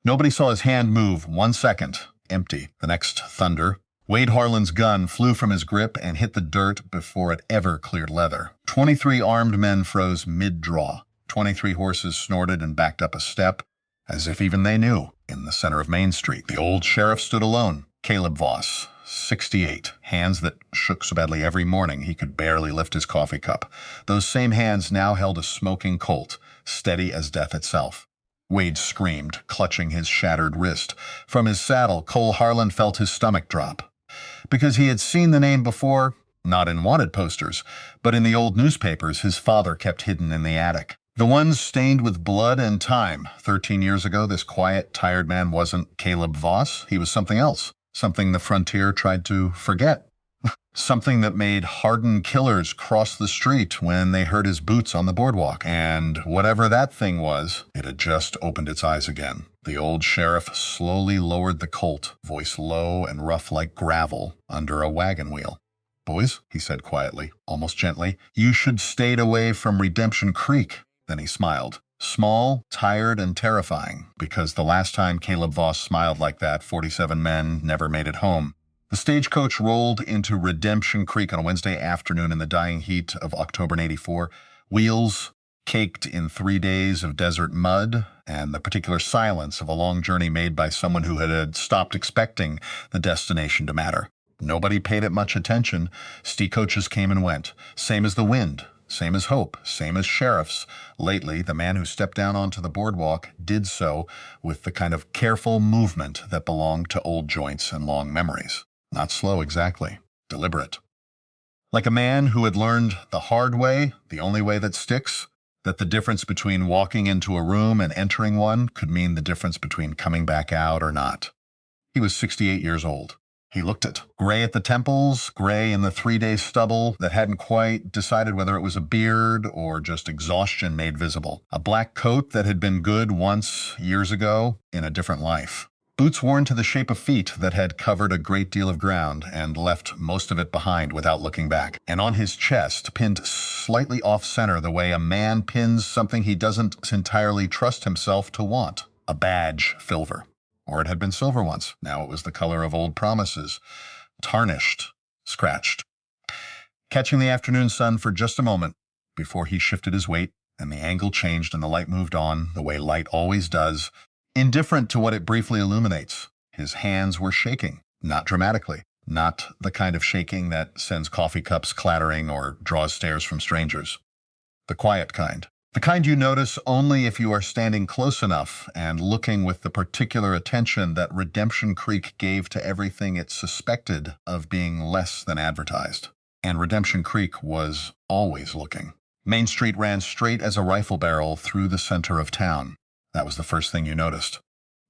Nobody saw his hand move 1 second. Empty. The next thunder. Wade Harlan's gun flew from his grip and hit the dirt before it ever cleared leather. 23 armed men froze mid-draw. 23 horses snorted and backed up a step, as if even they knew. In the center of Main Street, the old sheriff stood alone. Caleb Voss, 68, hands that shook so badly every morning he could barely lift his coffee cup. Those same hands now held a smoking Colt, steady as death itself. Wade screamed, clutching his shattered wrist. From his saddle, Cole Harlan felt his stomach drop. Because he had seen the name before, not in wanted posters, but in the old newspapers his father kept hidden in the attic. The ones stained with blood and time. 13 years ago, this quiet, tired man wasn't Caleb Voss. He was something else. Something the frontier tried to forget. Something that made hardened killers cross the street when they heard his boots on the boardwalk. And whatever that thing was, it had just opened its eyes again. The old sheriff slowly lowered the Colt, voice low and rough like gravel, under a wagon wheel. "Boys," he said quietly, almost gently, "you should stayed away from Redemption Creek." Then he smiled. Small, tired, and terrifying, because the last time Caleb Voss smiled like that, 47 men never made it home. The stagecoach rolled into Redemption Creek on a Wednesday afternoon in the dying heat of October 84, wheels caked in 3 days of desert mud and the particular silence of a long journey made by someone who had stopped expecting the destination to matter. Nobody paid it much attention. Stagecoaches came and went, same as the wind, same as hope, same as sheriffs. Lately, the man who stepped down onto the boardwalk did so with the kind of careful movement that belonged to old joints and long memories. Not slow exactly, deliberate. Like a man who had learned the hard way, the only way that sticks, that the difference between walking into a room and entering one could mean the difference between coming back out or not. He was 68 years old. He looked it. Gray at the temples, gray in the 3-day stubble that hadn't quite decided whether it was a beard or just exhaustion made visible. A black coat that had been good once, years ago, in a different life. Boots worn to the shape of feet that had covered a great deal of ground and left most of it behind without looking back. And on his chest, pinned slightly off-center the way a man pins something he doesn't entirely trust himself to want. A badge filver. Or it had been silver once. Now it was the color of old promises. Tarnished. Scratched. Catching the afternoon sun for just a moment before he shifted his weight and the angle changed and the light moved on, the way light always does, indifferent to what it briefly illuminates. His hands were shaking, not dramatically, not the kind of shaking that sends coffee cups clattering or draws stares from strangers. The quiet kind. The kind you notice only if you are standing close enough and looking with the particular attention that Redemption Creek gave to everything it suspected of being less than advertised. And Redemption Creek was always looking. Main Street ran straight as a rifle barrel through the center of town. That was the first thing you noticed.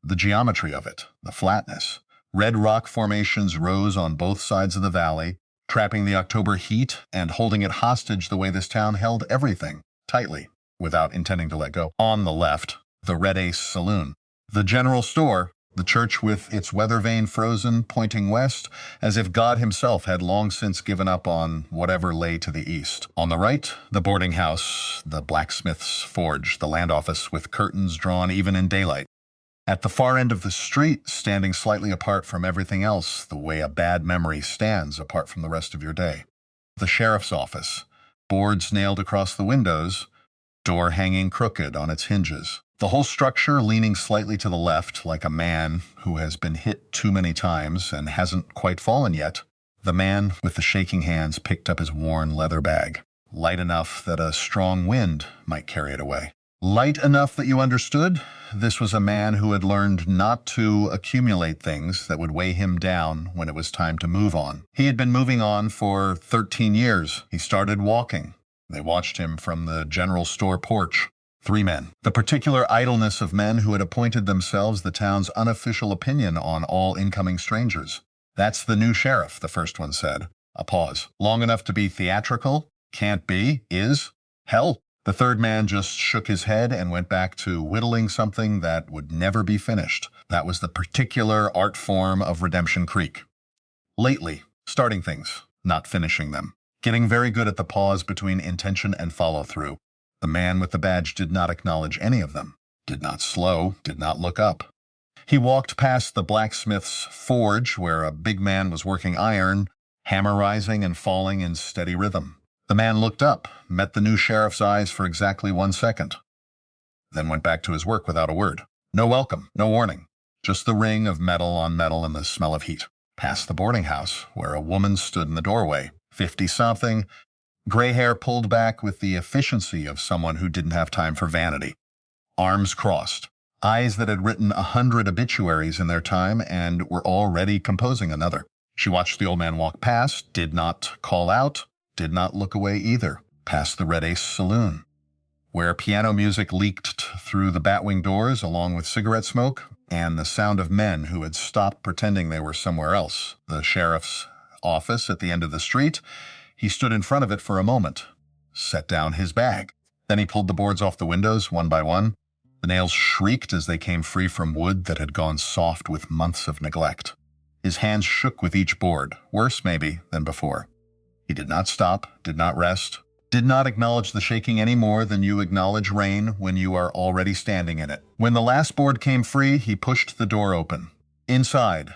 The geometry of it, the flatness. Red rock formations rose on both sides of the valley, trapping the October heat and holding it hostage the way this town held everything, tightly, without intending to let go. On the left, the Red Ace Saloon. The general store, the church with its weather vane frozen, pointing west, as if God himself had long since given up on whatever lay to the east. On the right, the boarding house, the blacksmith's forge, the land office with curtains drawn even in daylight. At the far end of the street, standing slightly apart from everything else, the way a bad memory stands apart from the rest of your day. The sheriff's office, boards nailed across the windows, door hanging crooked on its hinges. The whole structure leaning slightly to the left, like a man who has been hit too many times and hasn't quite fallen yet. The man with the shaking hands picked up his worn leather bag, light enough that a strong wind might carry it away. Light enough that you understood this was a man who had learned not to accumulate things that would weigh him down when it was time to move on. He had been moving on for 13 years. He started walking. They watched him from the general store porch. 3 men. The particular idleness of men who had appointed themselves the town's unofficial opinion on all incoming strangers. "That's the new sheriff," the first one said. A pause. "Long enough to be theatrical? Can't be. Is? Hell." The third man just shook his head and went back to whittling something that would never be finished. That was the particular art form of Redemption Creek. Lately, starting things, not finishing them. Getting very good at the pause between intention and follow-through. The man with the badge did not acknowledge any of them, did not slow, did not look up. He walked past the blacksmith's forge where a big man was working iron, hammer rising and falling in steady rhythm. The man looked up, met the new sheriff's eyes for exactly 1 second, then went back to his work without a word. No welcome, no warning, just the ring of metal on metal and the smell of heat. Past the boarding house, where a woman stood in the doorway, 50-something, gray hair pulled back with the efficiency of someone who didn't have time for vanity. Arms crossed, eyes that had written 100 obituaries in their time and were already composing another. She watched the old man walk past, did not call out, did not look away either, past the Red Ace Saloon, where piano music leaked through the batwing doors along with cigarette smoke and the sound of men who had stopped pretending they were somewhere else. The sheriff's office at the end of the street. He stood in front of it for a moment, set down his bag. Then he pulled the boards off the windows one by one. The nails shrieked as they came free from wood that had gone soft with months of neglect. His hands shook with each board, worse maybe than before. He did not stop, did not rest, did not acknowledge the shaking any more than you acknowledge rain when you are already standing in it. When the last board came free, he pushed the door open. Inside,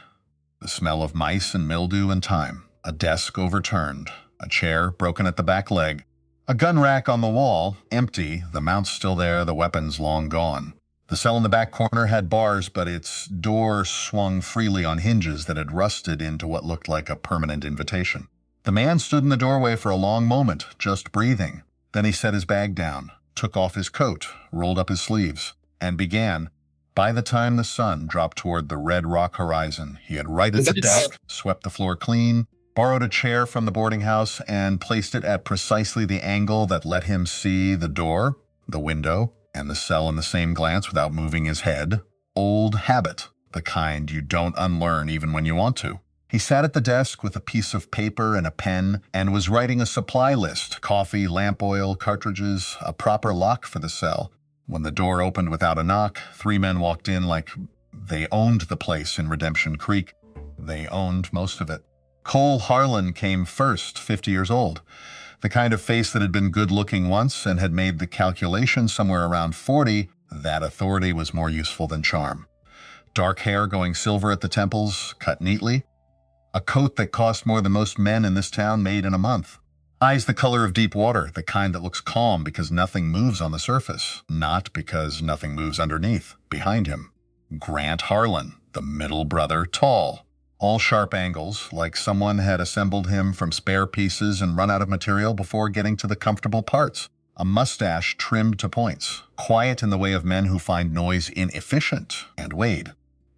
the smell of mice and mildew and time. A desk overturned, a chair broken at the back leg, a gun rack on the wall, empty, the mounts still there, the weapons long gone. The cell in the back corner had bars, but its door swung freely on hinges that had rusted into what looked like a permanent invitation. The man stood in the doorway for a long moment, just breathing. Then he set his bag down, took off his coat, rolled up his sleeves, and began. By the time the sun dropped toward the red rock horizon, he had righted the desk, swept the floor clean, borrowed a chair from the boarding house, and placed it at precisely the angle that let him see the door, the window, and the cell in the same glance without moving his head. Old habit, the kind you don't unlearn even when you want to. He sat at the desk with a piece of paper and a pen and was writing a supply list: coffee, lamp oil, cartridges, a proper lock for the cell. When the door opened without a knock, 3 men walked in like they owned the place in Redemption Creek. They owned most of it. Cole Harlan came first, 50 years old. The kind of face that had been good-looking once and had made the calculation somewhere around 40, that authority was more useful than charm. Dark hair going silver at the temples, cut neatly. A coat that cost more than most men in this town made in a month. Eyes the color of deep water, the kind that looks calm because nothing moves on the surface, not because nothing moves underneath, behind him. Grant Harlan, the middle brother, tall. All sharp angles, like someone had assembled him from spare pieces and run out of material before getting to the comfortable parts. A mustache trimmed to points, quiet in the way of men who find noise inefficient, and Wade.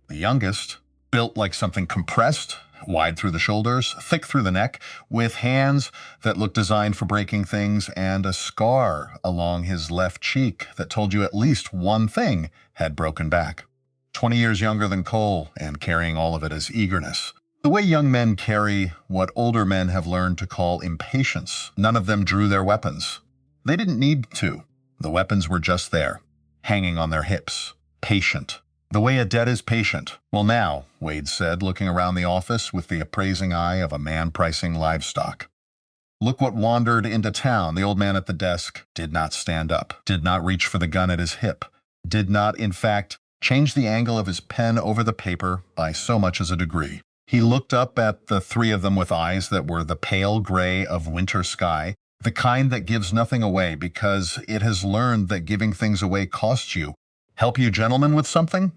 The youngest, built like something compressed, wide through the shoulders, thick through the neck, with hands that looked designed for breaking things, and a scar along his left cheek that told you at least one thing had broken back. 20 years younger than Cole, and carrying all of it as eagerness. The way young men carry what older men have learned to call impatience. None of them drew their weapons. They didn't need to. The weapons were just there, hanging on their hips, patient. The way a debt is patient. Well now, Wade said, looking around the office with the appraising eye of a man pricing livestock. Look what wandered into town. The old man at the desk did not stand up, did not reach for the gun at his hip, did not, in fact, change the angle of his pen over the paper by so much as a degree. He looked up at the 3 of them with eyes that were the pale gray of winter sky, the kind that gives nothing away because it has learned that giving things away costs you. Help you gentlemen with something?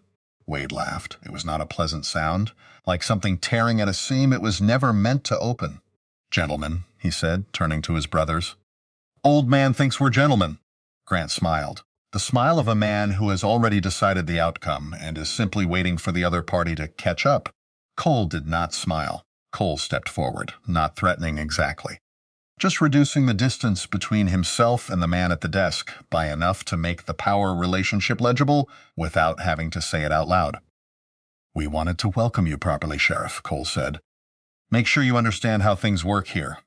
Wade laughed. It was not a pleasant sound. Like something tearing at a seam it was never meant to open. Gentlemen, he said, turning to his brothers. Old man thinks we're gentlemen. Grant smiled. The smile of a man who has already decided the outcome and is simply waiting for the other party to catch up. Cole did not smile. Cole stepped forward, not threatening exactly. Just reducing the distance between himself and the man at the desk by enough to make the power relationship legible without having to say it out loud. We wanted to welcome you properly, Sheriff, Cole said. Make sure you understand how things work here.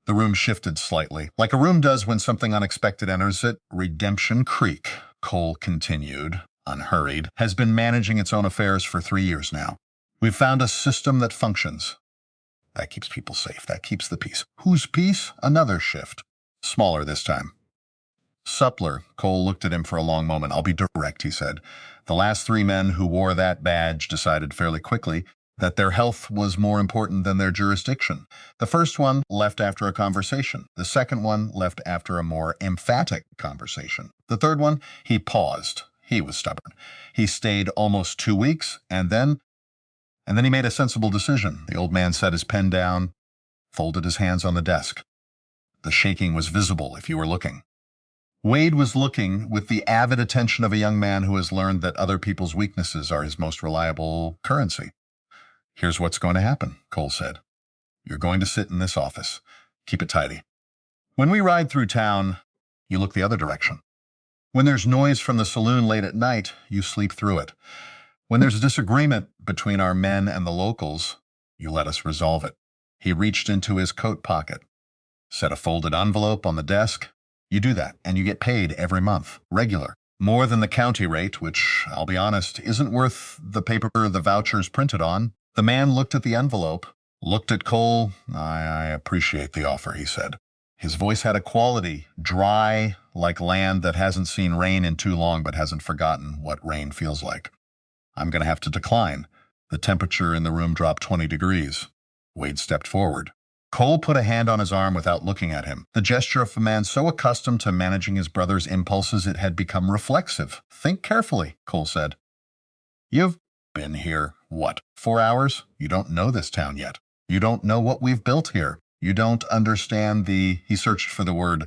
The room shifted slightly, like a room does when something unexpected enters it. Redemption Creek, Cole continued, unhurried, has been managing its own affairs for 3 years now. We've found a system that functions. That keeps people safe. That keeps the peace. Whose peace? Another shift. Smaller this time. Suppler. Cole looked at him for a long moment. I'll be direct, he said. The last three men who wore that badge decided fairly quickly that their health was more important than their jurisdiction. The first one left after a conversation. The second one left after a more emphatic conversation. The third one, he paused. He was stubborn. He stayed almost 2 weeks, and then he made a sensible decision. The old man set his pen down, folded his hands on the desk. The shaking was visible if you were looking. Wade was looking with the avid attention of a young man who has learned that other people's weaknesses are his most reliable currency. Here's what's going to happen, Cole said. You're going to sit in this office. Keep it tidy. When we ride through town, you look the other direction. When there's noise from the saloon late at night, you sleep through it. When there's a disagreement between our men and the locals, you let us resolve it. He reached into his coat pocket, set a folded envelope on the desk. You do that, and you get paid every month, regular. More than the county rate, which, I'll be honest, isn't worth the paper the voucher's printed on. The man looked at the envelope, looked at Cole. I appreciate the offer, he said. His voice had a quality, dry, like land that hasn't seen rain in too long but hasn't forgotten what rain feels like. I'm going to have to decline. The temperature in the room dropped 20 degrees. Wade stepped forward. Cole put a hand on his arm without looking at him, the gesture of a man so accustomed to managing his brother's impulses it had become reflexive. Think carefully, Cole said. You've been here, 4 hours? You don't know this town yet. You don't know what we've built here. You don't understand he searched for the word,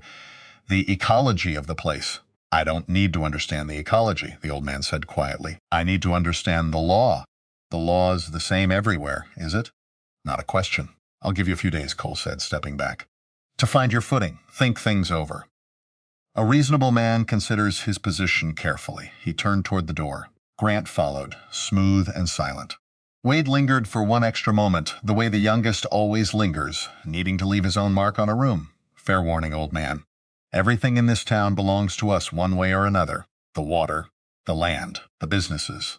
the ecology of the place. I don't need to understand the ecology, the old man said quietly. I need to understand the law. The law's the same everywhere, is it? Not a question. I'll give you a few days, Cole said, stepping back. To find your footing, think things over. A reasonable man considers his position carefully. He turned toward the door. Grant followed, smooth and silent. Wade lingered for one extra moment, the way the youngest always lingers, needing to leave his own mark on a room. Fair warning, old man. Everything in this town belongs to us one way or another. The water, the land, the businesses,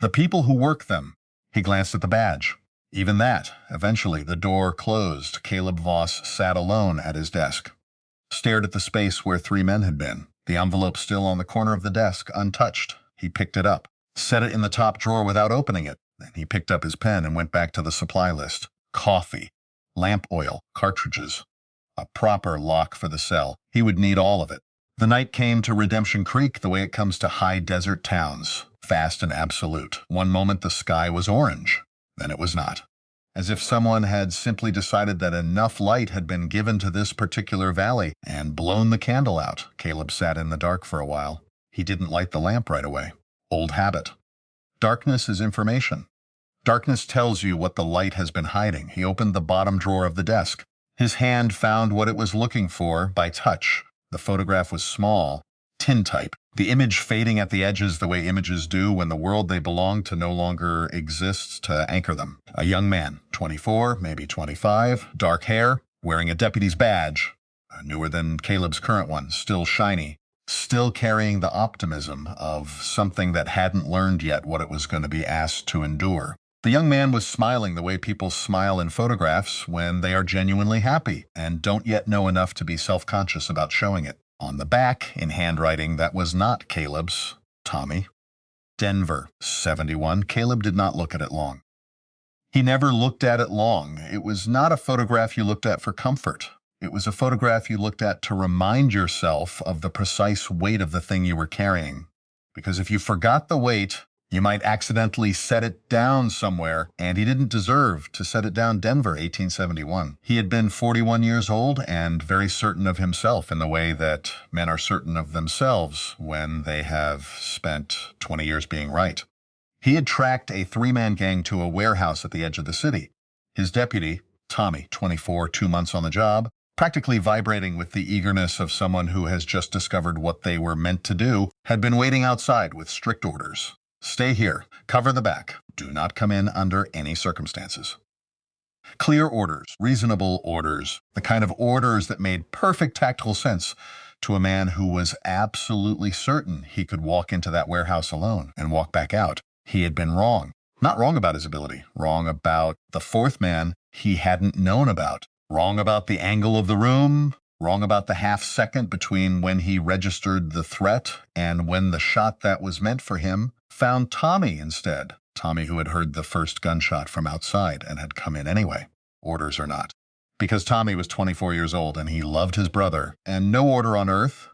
the people who work them. He glanced at the badge. Even that. Eventually, the door closed. Caleb Voss sat alone at his desk, stared at the space where three men had been, the envelope still on the corner of the desk, untouched. He picked it up, set it in the top drawer without opening it. Then he picked up his pen and went back to the supply list. Coffee, lamp oil, cartridges, a proper lock for the cell. He would need all of it. The night came to Redemption Creek the way it comes to high desert towns, fast and absolute. One moment the sky was orange. Then it was not. As if someone had simply decided that enough light had been given to this particular valley and blown the candle out. Caleb sat in the dark for a while. He didn't light the lamp right away. Old habit. Darkness is information. Darkness tells you what the light has been hiding. He opened the bottom drawer of the desk. His hand found what it was looking for by touch. The photograph was small, tintype, the image fading at the edges the way images do when the world they belong to no longer exists to anchor them. A young man, 24, maybe 25, dark hair, wearing a deputy's badge, newer than Caleb's current one, still shiny, still carrying the optimism of something that hadn't learned yet what it was going to be asked to endure. The young man was smiling the way people smile in photographs when they are genuinely happy and don't yet know enough to be self-conscious about showing it. On the back, in handwriting that was not Caleb's, Tommy. Denver, 71. Caleb did not look at it long. He never looked at it long. It was not a photograph you looked at for comfort. It was a photograph you looked at to remind yourself of the precise weight of the thing you were carrying. Because if you forgot the weight, you might accidentally set it down somewhere, and he didn't deserve to set it down. Denver, 1871. He had been 41 years old and very certain of himself in the way that men are certain of themselves when they have spent 20 years being right. He had tracked a three-man gang to a warehouse at the edge of the city. His deputy, Tommy, 24, 2 months on the job, practically vibrating with the eagerness of someone who has just discovered what they were meant to do, had been waiting outside with strict orders. Stay here. Cover the back. Do not come in under any circumstances. Clear orders, reasonable orders, the kind of orders that made perfect tactical sense to a man who was absolutely certain he could walk into that warehouse alone and walk back out. He had been wrong. Not wrong about his ability, wrong about the fourth man he hadn't known about, wrong about the angle of the room, Wrong about the half second between when he registered the threat and when the shot that was meant for him found Tommy instead. Tommy, who had heard the first gunshot from outside and had come in anyway, orders or not. Because Tommy was 24 years old and he loved his brother, and no order on earth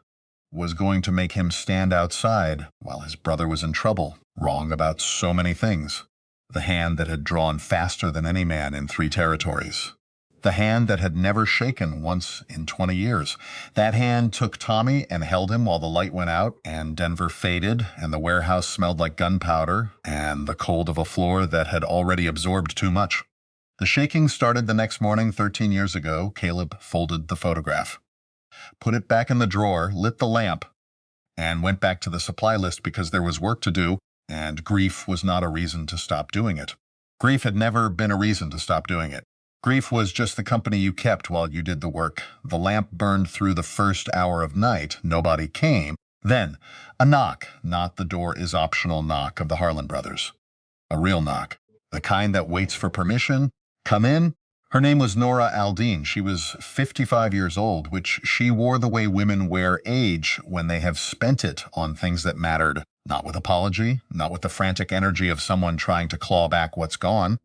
was going to make him stand outside while his brother was in trouble. Wrong about so many things. The hand that had drawn faster than any man in 3 territories. The hand that had never shaken once in 20 years. That hand took Tommy and held him while the light went out and Denver faded and the warehouse smelled like gunpowder and the cold of a floor that had already absorbed too much. The shaking started the next morning 13 years ago. Caleb folded the photograph, put it back in the drawer, lit the lamp, and went back to the supply list because there was work to do, and grief was not a reason to stop doing it. Grief had never been a reason to stop doing it. Grief was just the company you kept while you did the work. The lamp burned through the first hour of night. Nobody came. Then, a knock, not the door is optional knock of the Harlan brothers. A real knock. The kind that waits for permission. Come in. Her name was Nora Aldine. She was 55 years old, which she wore the way women wear age when they have spent it on things that mattered. Not with apology, not with the frantic energy of someone trying to claw back what's gone,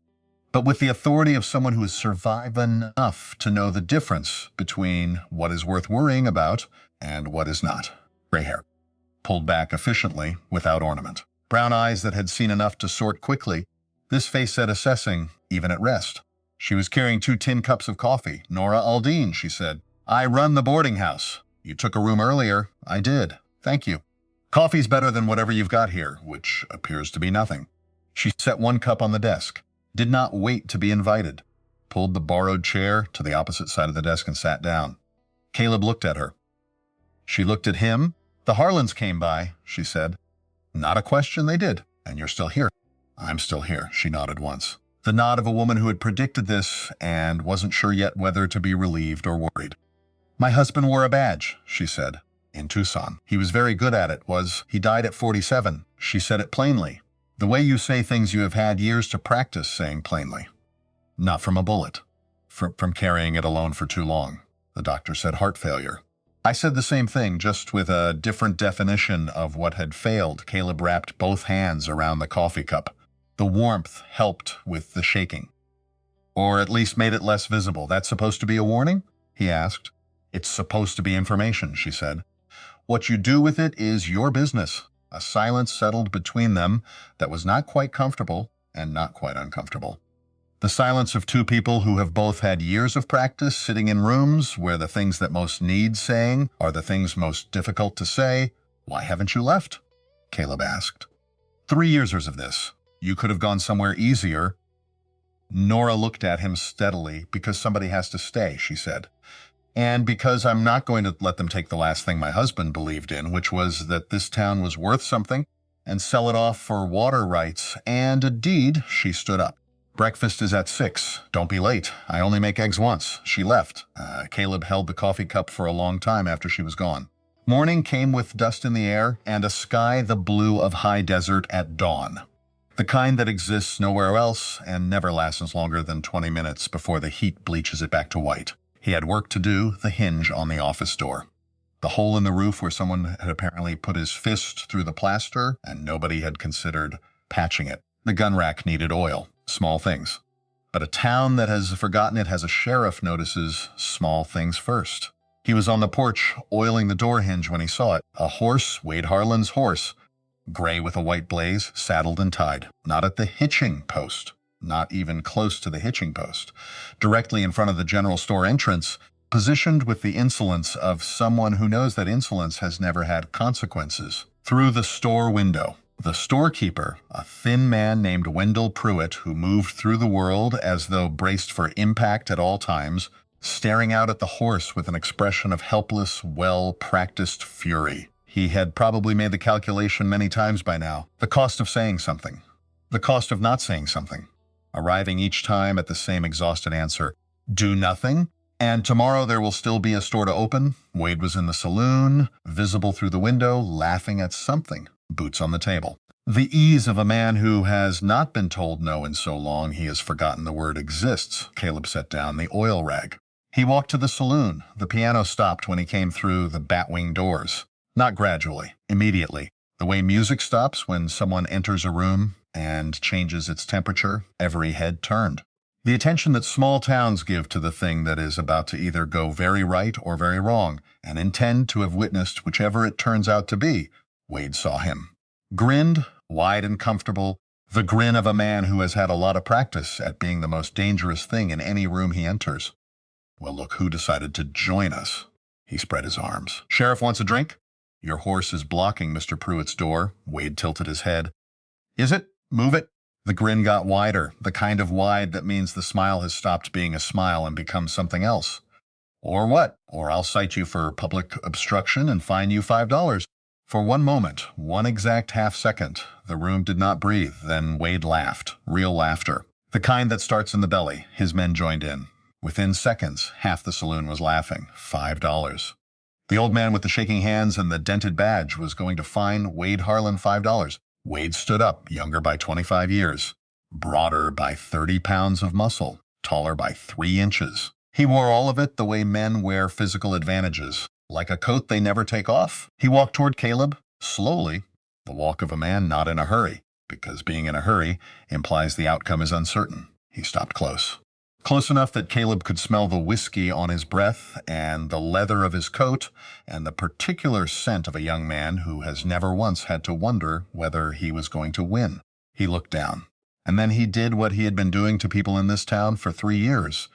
but with the authority of someone who has survived enough to know the difference between what is worth worrying about and what is not. Gray hair, pulled back efficiently without ornament. Brown eyes that had seen enough to sort quickly. This face said assessing, even at rest. She was carrying 2 tin cups of coffee. Nora Aldine, she said. I run the boarding house. You took a room earlier. I did. Thank you. Coffee's better than whatever you've got here, which appears to be nothing. She set 1 cup on the desk. Did not wait to be invited. Pulled the borrowed chair to the opposite side of the desk and sat down. Caleb looked at her. She looked at him. The Harlans came by, she said. Not a question, they did. And you're still here. I'm still here, she nodded once. The nod of a woman who had predicted this and wasn't sure yet whether to be relieved or worried. My husband wore a badge, she said, in Tucson. He was very good at it, he died at 47. She said it plainly. The way you say things you have had years to practice saying plainly. Not from a bullet. From carrying it alone for too long. The doctor said heart failure. I said the same thing, just with a different definition of what had failed. Caleb wrapped both hands around the coffee cup. The warmth helped with the shaking. Or at least made it less visible. That's supposed to be a warning? He asked. It's supposed to be information, she said. What you do with it is your business. A silence settled between them that was not quite comfortable and not quite uncomfortable. The silence of 2 people who have both had years of practice sitting in rooms where the things that most need saying are the things most difficult to say. Why haven't you left? Caleb asked. 3 years of this. You could have gone somewhere easier. Nora looked at him steadily. Because somebody has to stay, she said. And because I'm not going to let them take the last thing my husband believed in, which was that this town was worth something, and sell it off for water rights and a deed. She stood up. Breakfast is at 6. Don't be late. I only make eggs once. She left. Caleb held the coffee cup for a long time after she was gone. Morning came with dust in the air and a sky the blue of high desert at dawn. The kind that exists nowhere else and never lasts longer than 20 minutes before the heat bleaches it back to white. He had work to do, the hinge on the office door. The hole in the roof where someone had apparently put his fist through the plaster and nobody had considered patching it. The gun rack needed oil. Small things. But a town that has forgotten it has a sheriff notices small things first. He was on the porch, oiling the door hinge when he saw it. A horse, Wade Harlan's horse, gray with a white blaze, saddled and tied. Not at the hitching post. Not even close to the hitching post. Directly in front of the general store entrance, positioned with the insolence of someone who knows that insolence has never had consequences. Through the store window. The storekeeper, a thin man named Wendell Pruitt, who moved through the world as though braced for impact at all times, staring out at the horse with an expression of helpless, well-practiced fury. He had probably made the calculation many times by now. The cost of saying something. The cost of not saying something. Arriving each time at the same exhausted answer. Do nothing? And tomorrow there will still be a store to open? Wade was in the saloon, visible through the window, laughing at something. Boots on the table. The ease of a man who has not been told no in so long he has forgotten the word exists. Caleb set down the oil rag. He walked to the saloon. The piano stopped when he came through the batwing doors. Not gradually, immediately. The way music stops when someone enters a room and changes its temperature, every head turned. The attention that small towns give to the thing that is about to either go very right or very wrong, and intend to have witnessed whichever it turns out to be, Wade saw him. Grinned, wide and comfortable, the grin of a man who has had a lot of practice at being the most dangerous thing in any room he enters. Well, look who decided to join us. He spread his arms. Sheriff wants a drink? Your horse is blocking Mr. Pruitt's door. Wade tilted his head. Is it? Move it. The grin got wider, the kind of wide that means the smile has stopped being a smile and become something else. Or what? Or I'll cite you for public obstruction and fine you $5. For one moment, one exact half second, the room did not breathe. Then Wade laughed, real laughter. The kind that starts in the belly. His men joined in. Within seconds, half the saloon was laughing. $5. The old man with the shaking hands and the dented badge was going to fine Wade Harlan $5. Wade stood up, younger by 25 years, broader by 30 pounds of muscle, taller by 3 inches. He wore all of it the way men wear physical advantages, like a coat they never take off. He walked toward Caleb, slowly, the walk of a man not in a hurry, because being in a hurry implies the outcome is uncertain. He stopped close. Close enough that Caleb could smell the whiskey on his breath and the leather of his coat and the particular scent of a young man who has never once had to wonder whether he was going to win. He looked down, and then he did what he had been doing to people in this town for 3 years.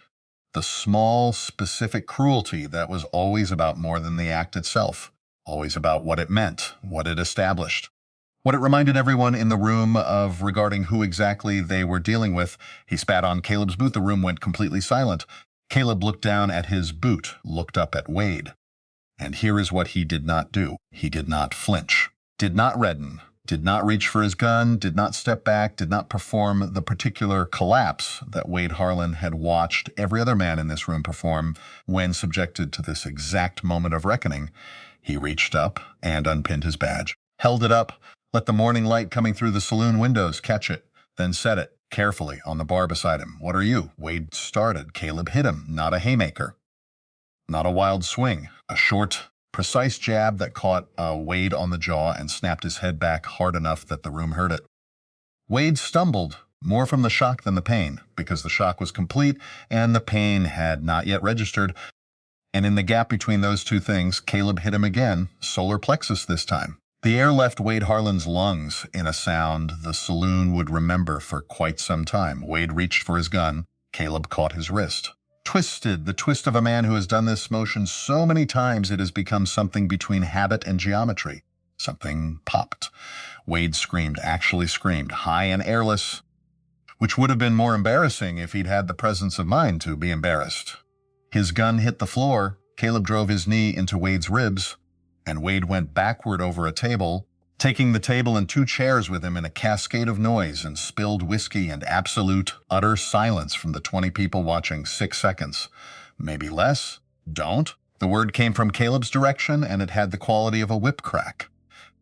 The small, specific cruelty that was always about more than the act itself, always about what it meant, what it established. What it reminded everyone in the room of regarding who exactly they were dealing with. He spat on Caleb's boot. The room went completely silent. Caleb looked down at his boot, looked up at Wade. And here is what he did not do. He did not flinch, did not redden, did not reach for his gun, did not step back, did not perform the particular collapse that Wade Harlan had watched every other man in this room perform when subjected to this exact moment of reckoning. He reached up and unpinned his badge, held it up, let the morning light coming through the saloon windows catch it, then set it carefully on the bar beside him. What are you? Wade started. Caleb hit him, not a haymaker. Not a wild swing. A short, precise jab that caught Wade on the jaw and snapped his head back hard enough that the room heard it. Wade stumbled, more from the shock than the pain, because the shock was complete and the pain had not yet registered. And in the gap between those two things, Caleb hit him again, solar plexus this time. The air left Wade Harlan's lungs in a sound the saloon would remember for quite some time. Wade reached for his gun. Caleb caught his wrist. Twisted, the twist of a man who has done this motion so many times it has become something between habit and geometry. Something popped. Wade screamed, actually screamed, high and airless, which would have been more embarrassing if he'd had the presence of mind to be embarrassed. His gun hit the floor. Caleb drove his knee into Wade's ribs, and Wade went backward over a table, taking the table and 2 chairs with him in a cascade of noise and spilled whiskey and absolute, utter silence from the 20 people watching. 6 seconds. Maybe less. Don't. The word came from Caleb's direction, and it had the quality of a whip crack.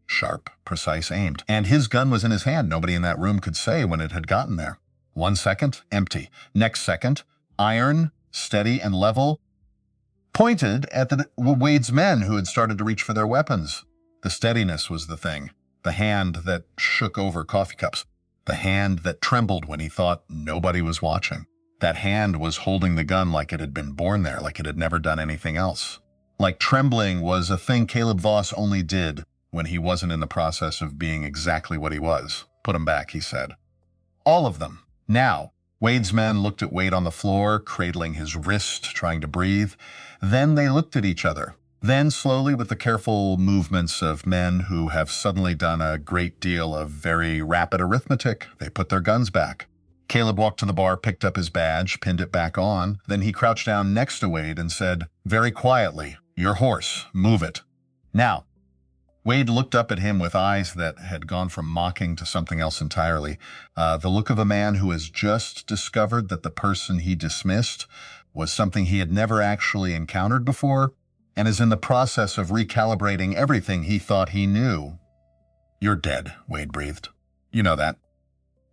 Sharp, precise, aimed. And his gun was in his hand. Nobody in that room could say when it had gotten there. 1 second, empty. Next second, iron, steady and level, pointed at Wade's men who had started to reach for their weapons. The steadiness was the thing. The hand that shook over coffee cups. The hand that trembled when he thought nobody was watching. That hand was holding the gun like it had been born there, like it had never done anything else. Like trembling was a thing Caleb Voss only did when he wasn't in the process of being exactly what he was. Put him back, he said. All of them. Now. Wade's men looked at Wade on the floor, cradling his wrist, trying to breathe. Then they looked at each other. Then slowly, with the careful movements of men who have suddenly done a great deal of very rapid arithmetic, they put their guns back. Caleb walked to the bar, picked up his badge, pinned it back on. Then he crouched down next to Wade and said, very quietly, your horse, move it. Now. Wade looked up at him with eyes that had gone from mocking to something else entirely. The look of a man who has just discovered that the person he dismissed was something he had never actually encountered before, and is in the process of recalibrating everything he thought he knew. You're dead, Wade breathed. You know that.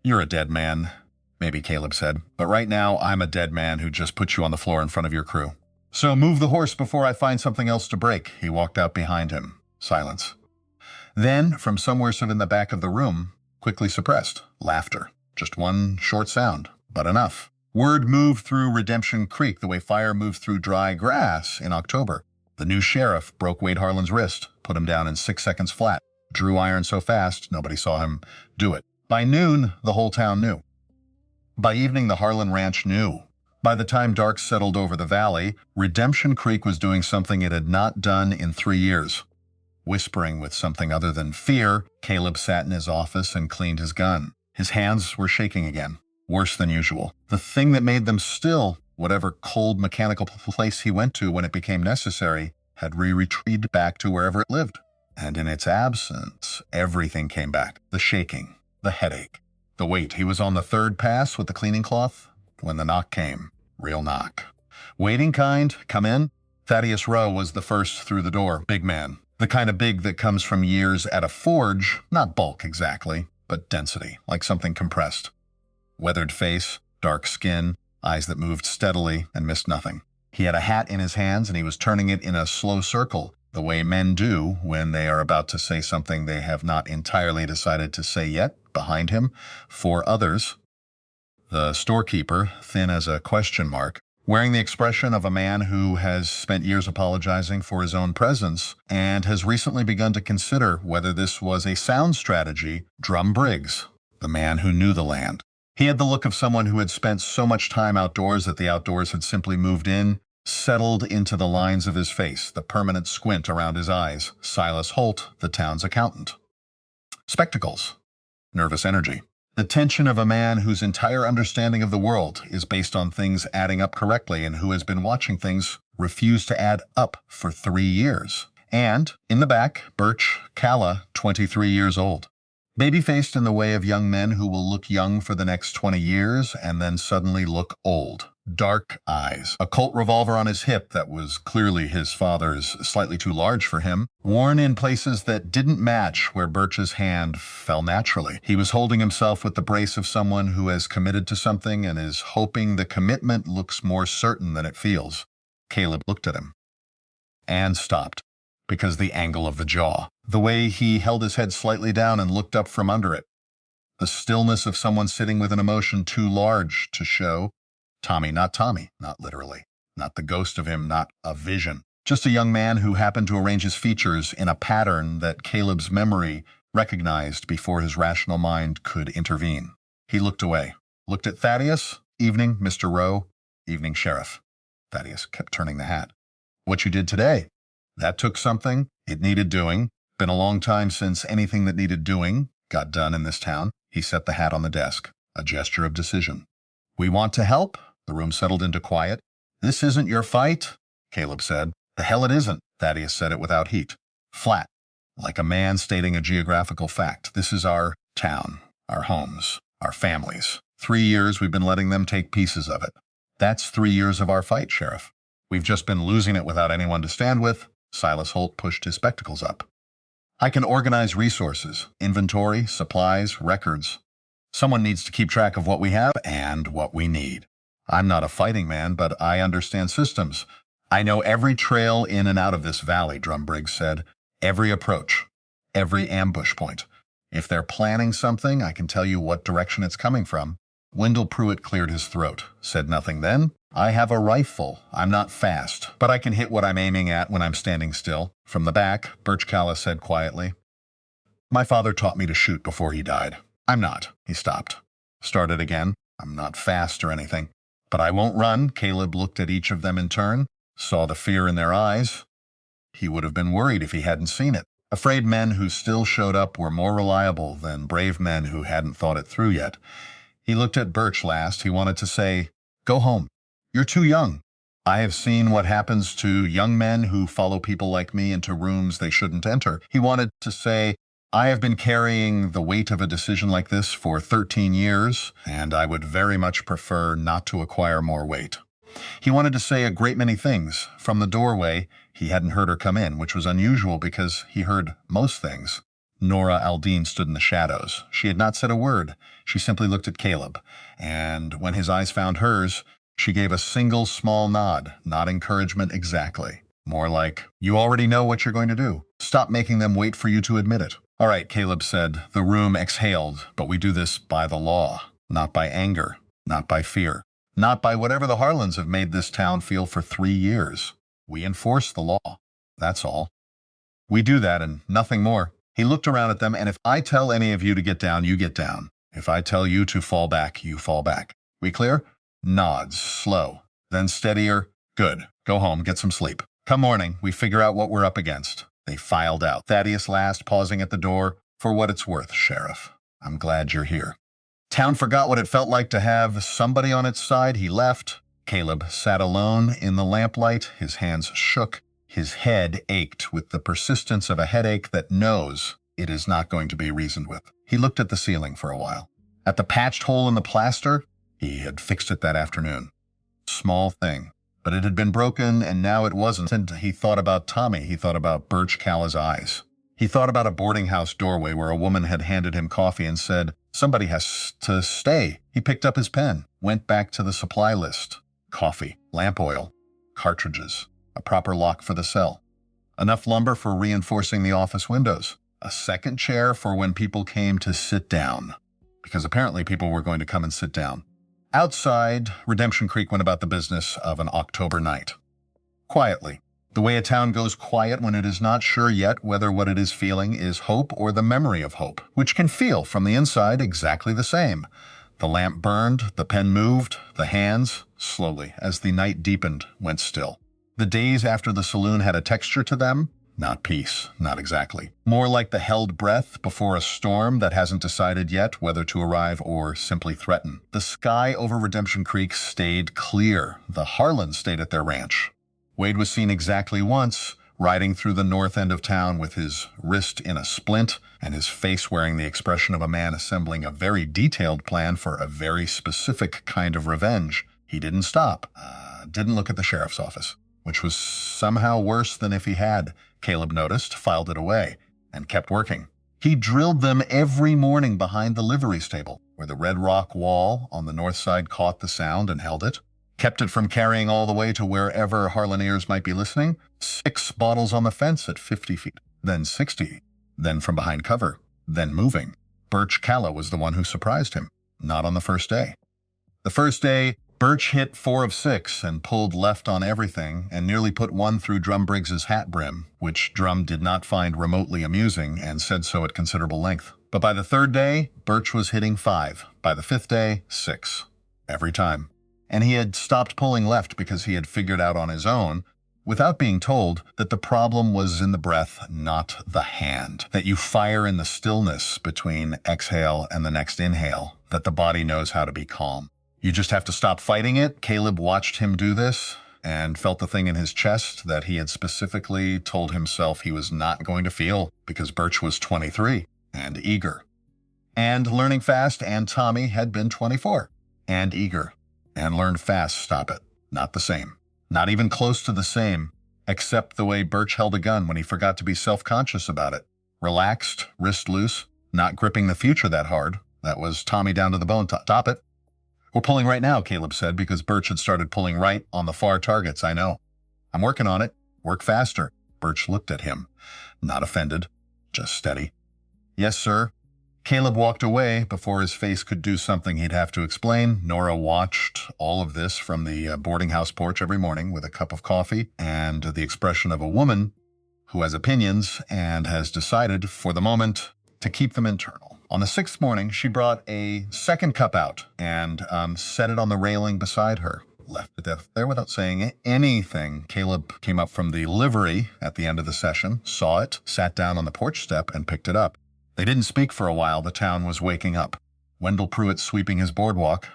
You're a dead man, maybe Caleb said. But right now, I'm a dead man who just put you on the floor in front of your crew. So move the horse before I find something else to break. He walked out behind him. Silence. Then, from somewhere sort of in the back of the room, quickly suppressed, laughter. Just one short sound, but enough. Word moved through Redemption Creek the way fire moves through dry grass in October. The new sheriff broke Wade Harlan's wrist, put him down in 6 seconds flat, drew iron so fast nobody saw him do it. By noon, the whole town knew. By evening, the Harlan Ranch knew. By the time dark settled over the valley, Redemption Creek was doing something it had not done in 3 years. Whispering with something other than fear, Caleb sat in his office and cleaned his gun. His hands were shaking again, worse than usual. The thing that made them still, whatever cold mechanical place he went to when it became necessary, had retreated back to wherever it lived. And in its absence, everything came back. The shaking, the headache, the weight. He was on the third pass with the cleaning cloth when the knock came. Real knock. Waiting kind, come in. Thaddeus Rowe was the first through the door. Big man. The kind of big that comes from years at a forge, not bulk exactly, but density, like something compressed. Weathered face, dark skin, eyes that moved steadily and missed nothing. He had a hat in his hands and he was turning it in a slow circle, the way men do when they are about to say something they have not entirely decided to say yet, behind him, for others. The storekeeper, thin as a question mark, wearing the expression of a man who has spent years apologizing for his own presence and has recently begun to consider whether this was a sound strategy, Drum Briggs, the man who knew the land. He had the look of someone who had spent so much time outdoors that the outdoors had simply moved in, settled into the lines of his face, the permanent squint around his eyes. Silas Holt, the town's accountant. Spectacles. Nervous energy. The tension of a man whose entire understanding of the world is based on things adding up correctly and who has been watching things refuse to add up for 3 years. And, in the back, Birch Calla, 23 years old. Baby-faced in the way of young men who will look young for the next 20 years and then suddenly look old. Dark eyes. A Colt revolver on his hip that was clearly his father's, slightly too large for him, worn in places that didn't match where Birch's hand fell naturally. He was holding himself with the brace of someone who has committed to something and is hoping the commitment looks more certain than it feels. Caleb looked at him and stopped because the angle of the jaw, the way he held his head slightly down and looked up from under it, the stillness of someone sitting with an emotion too large to show. Tommy, not literally, not the ghost of him, not a vision. Just a young man who happened to arrange his features in a pattern that Caleb's memory recognized before his rational mind could intervene. He looked away, looked at Thaddeus, evening, Mr. Rowe, evening, Sheriff. Thaddeus kept turning the hat. What you did today? That took something. It needed doing. Been a long time since anything that needed doing got done in this town. He set the hat on the desk, a gesture of decision. We want to help. The room settled into quiet. This isn't your fight, Caleb said. The hell it isn't, Thaddeus said it without heat. Flat, like a man stating a geographical fact. This is our town, our homes, our families. 3 years we've been letting them take pieces of it. That's 3 years of our fight, Sheriff. We've just been losing it without anyone to stand with. Silas Holt pushed his spectacles up. I can organize resources, inventory, supplies, records. Someone needs to keep track of what we have and what we need. I'm not a fighting man, but I understand systems. I know every trail in and out of this valley, Drum Briggs said. Every approach, every ambush point. If they're planning something, I can tell you what direction it's coming from. Wendell Pruitt cleared his throat, said nothing then. I have a rifle. I'm not fast, but I can hit what I'm aiming at when I'm standing still. From the back, Birch Calla said quietly. My father taught me to shoot before he died. I'm not. He stopped. Started again. I'm not fast or anything. But I won't run. Caleb looked at each of them in turn, saw the fear in their eyes. He would have been worried if he hadn't seen it. Afraid men who still showed up were more reliable than brave men who hadn't thought it through yet. He looked at Birch last. He wanted to say, go home. You're too young. I have seen what happens to young men who follow people like me into rooms they shouldn't enter. He wanted to say, I have been carrying the weight of a decision like this for 13 years, and I would very much prefer not to acquire more weight. He wanted to say a great many things. From the doorway, he hadn't heard her come in, which was unusual because he heard most things. Nora Aldine stood in the shadows. She had not said a word. She simply looked at Caleb, and when his eyes found hers, She gave a single small nod, not encouragement exactly. More like, you already know what you're going to do. Stop making them wait for you to admit it. All right, Caleb said. The room exhaled, but we do this by the law, not by anger, not by fear, not by whatever the Harlans have made this town feel for 3 years. We enforce the law. That's all. We do that and nothing more. He looked around at them, and if I tell any of you to get down, you get down. If I tell you to fall back, you fall back. We clear? Nods, slow. Then steadier. Good. Go home, get some sleep. Come morning, we figure out what we're up against. They filed out. Thaddeus last, pausing at the door. For what it's worth, Sheriff. I'm glad you're here. Town forgot what it felt like to have somebody on its side. He left. Caleb sat alone in the lamplight. His hands shook. His head ached with the persistence of a headache that knows it is not going to be reasoned with. He looked at the ceiling for a while. At the patched hole in the plaster, he had fixed it that afternoon. Small thing. But it had been broken, and now it wasn't. And he thought about Tommy. He thought about Birch Callah's eyes. He thought about a boarding house doorway where a woman had handed him coffee and said, somebody has to stay. He picked up his pen, went back to the supply list. Coffee, lamp oil, cartridges, a proper lock for the cell, enough lumber for reinforcing the office windows, a second chair for when people came to sit down, because apparently people were going to come and sit down. Outside, Redemption Creek went about the business of an October night. Quietly, the way a town goes quiet when it is not sure yet whether what it is feeling is hope or the memory of hope, which can feel from the inside exactly the same. The lamp burned, the pen moved, the hands, slowly, as the night deepened, went still. The days after the saloon had a texture to them, not peace, not exactly. More like the held breath before a storm that hasn't decided yet whether to arrive or simply threaten. The sky over Redemption Creek stayed clear. The Harlans stayed at their ranch. Wade was seen exactly once, riding through the north end of town with his wrist in a splint and his face wearing the expression of a man assembling a very detailed plan for a very specific kind of revenge. He didn't stop, didn't look at the sheriff's office, which was somehow worse than if he had. Caleb noticed, filed it away, and kept working. He drilled them every morning behind the livery stable, where the red rock wall on the north side caught the sound and held it, kept it from carrying all the way to wherever Harlaneers might be listening. 6 bottles on the fence at 50 feet, then 60, then from behind cover, then moving. Birch Callah was the one who surprised him, not on the first day. The first day, Birch hit 4 of 6 and pulled left on everything and nearly put one through Drum Briggs's hat brim, which Drum did not find remotely amusing and said so at considerable length. But by the 3rd day, Birch was hitting 5. By the 5th day, 6. Every time. And he had stopped pulling left because he had figured out on his own, without being told, that the problem was in the breath, not the hand. That you fire in the stillness between exhale and the next inhale, that the body knows how to be calm. You just have to stop fighting it. Caleb watched him do this and felt the thing in his chest that he had specifically told himself he was not going to feel because Birch was 23 and eager. And learning fast, and Tommy had been 24 and eager. And learned fast, stop it. Not the same. Not even close to the same, except the way Birch held a gun when he forgot to be self-conscious about it. Relaxed, wrist loose, not gripping the future that hard. That was Tommy down to the bone. Stop it. We're pulling right now, Caleb said, because Birch had started pulling right on the far targets, I know. I'm working on it. Work faster. Birch looked at him. Not offended. Just steady. Yes, sir. Caleb walked away before his face could do something he'd have to explain. Nora watched all of this from the boarding house porch every morning with a cup of coffee and the expression of a woman who has opinions and has decided, for the moment, to keep them internal. On the 6th morning, she brought a second cup out and set it on the railing beside her. Left it there without saying anything. Caleb came up from the livery at the end of the session, saw it, sat down on the porch step, and picked it up. They didn't speak for a while. The town was waking up. Wendell Pruitt sweeping his boardwalk.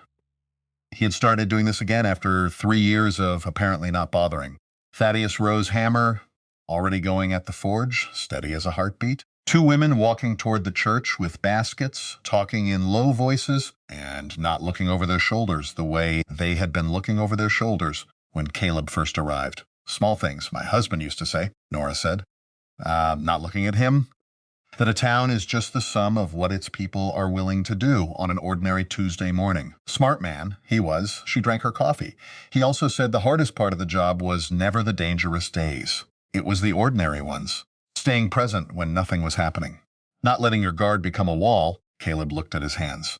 He had started doing this again after 3 years of apparently not bothering. Thaddeus Rose hammer, already going at the forge, steady as a heartbeat. 2 women walking toward the church with baskets, talking in low voices, and not looking over their shoulders the way they had been looking over their shoulders when Caleb first arrived. Small things, my husband used to say, Nora said. Not looking at him. That a town is just the sum of what its people are willing to do on an ordinary Tuesday morning. Smart man, he was. She drank her coffee. He also said the hardest part of the job was never the dangerous days. It was the ordinary ones. Staying present when nothing was happening. Not letting your guard become a wall. Caleb looked at his hands.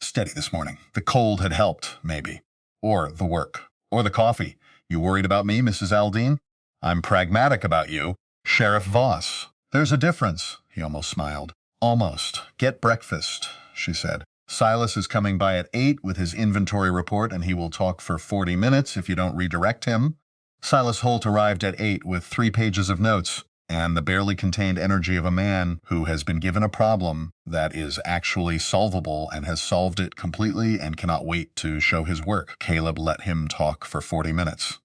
Steady this morning. The cold had helped, maybe. Or the work. Or the coffee. You worried about me, Mrs. Aldine? I'm pragmatic about you. Sheriff Voss. There's a difference, he almost smiled. Almost. Get breakfast, she said. Silas is coming by at 8 with his inventory report, and he will talk for 40 minutes if you don't redirect him. Silas Holt arrived at 8 with 3 pages of notes and the barely contained energy of a man who has been given a problem that is actually solvable and has solved it completely and cannot wait to show his work. Caleb let him talk for 40 minutes.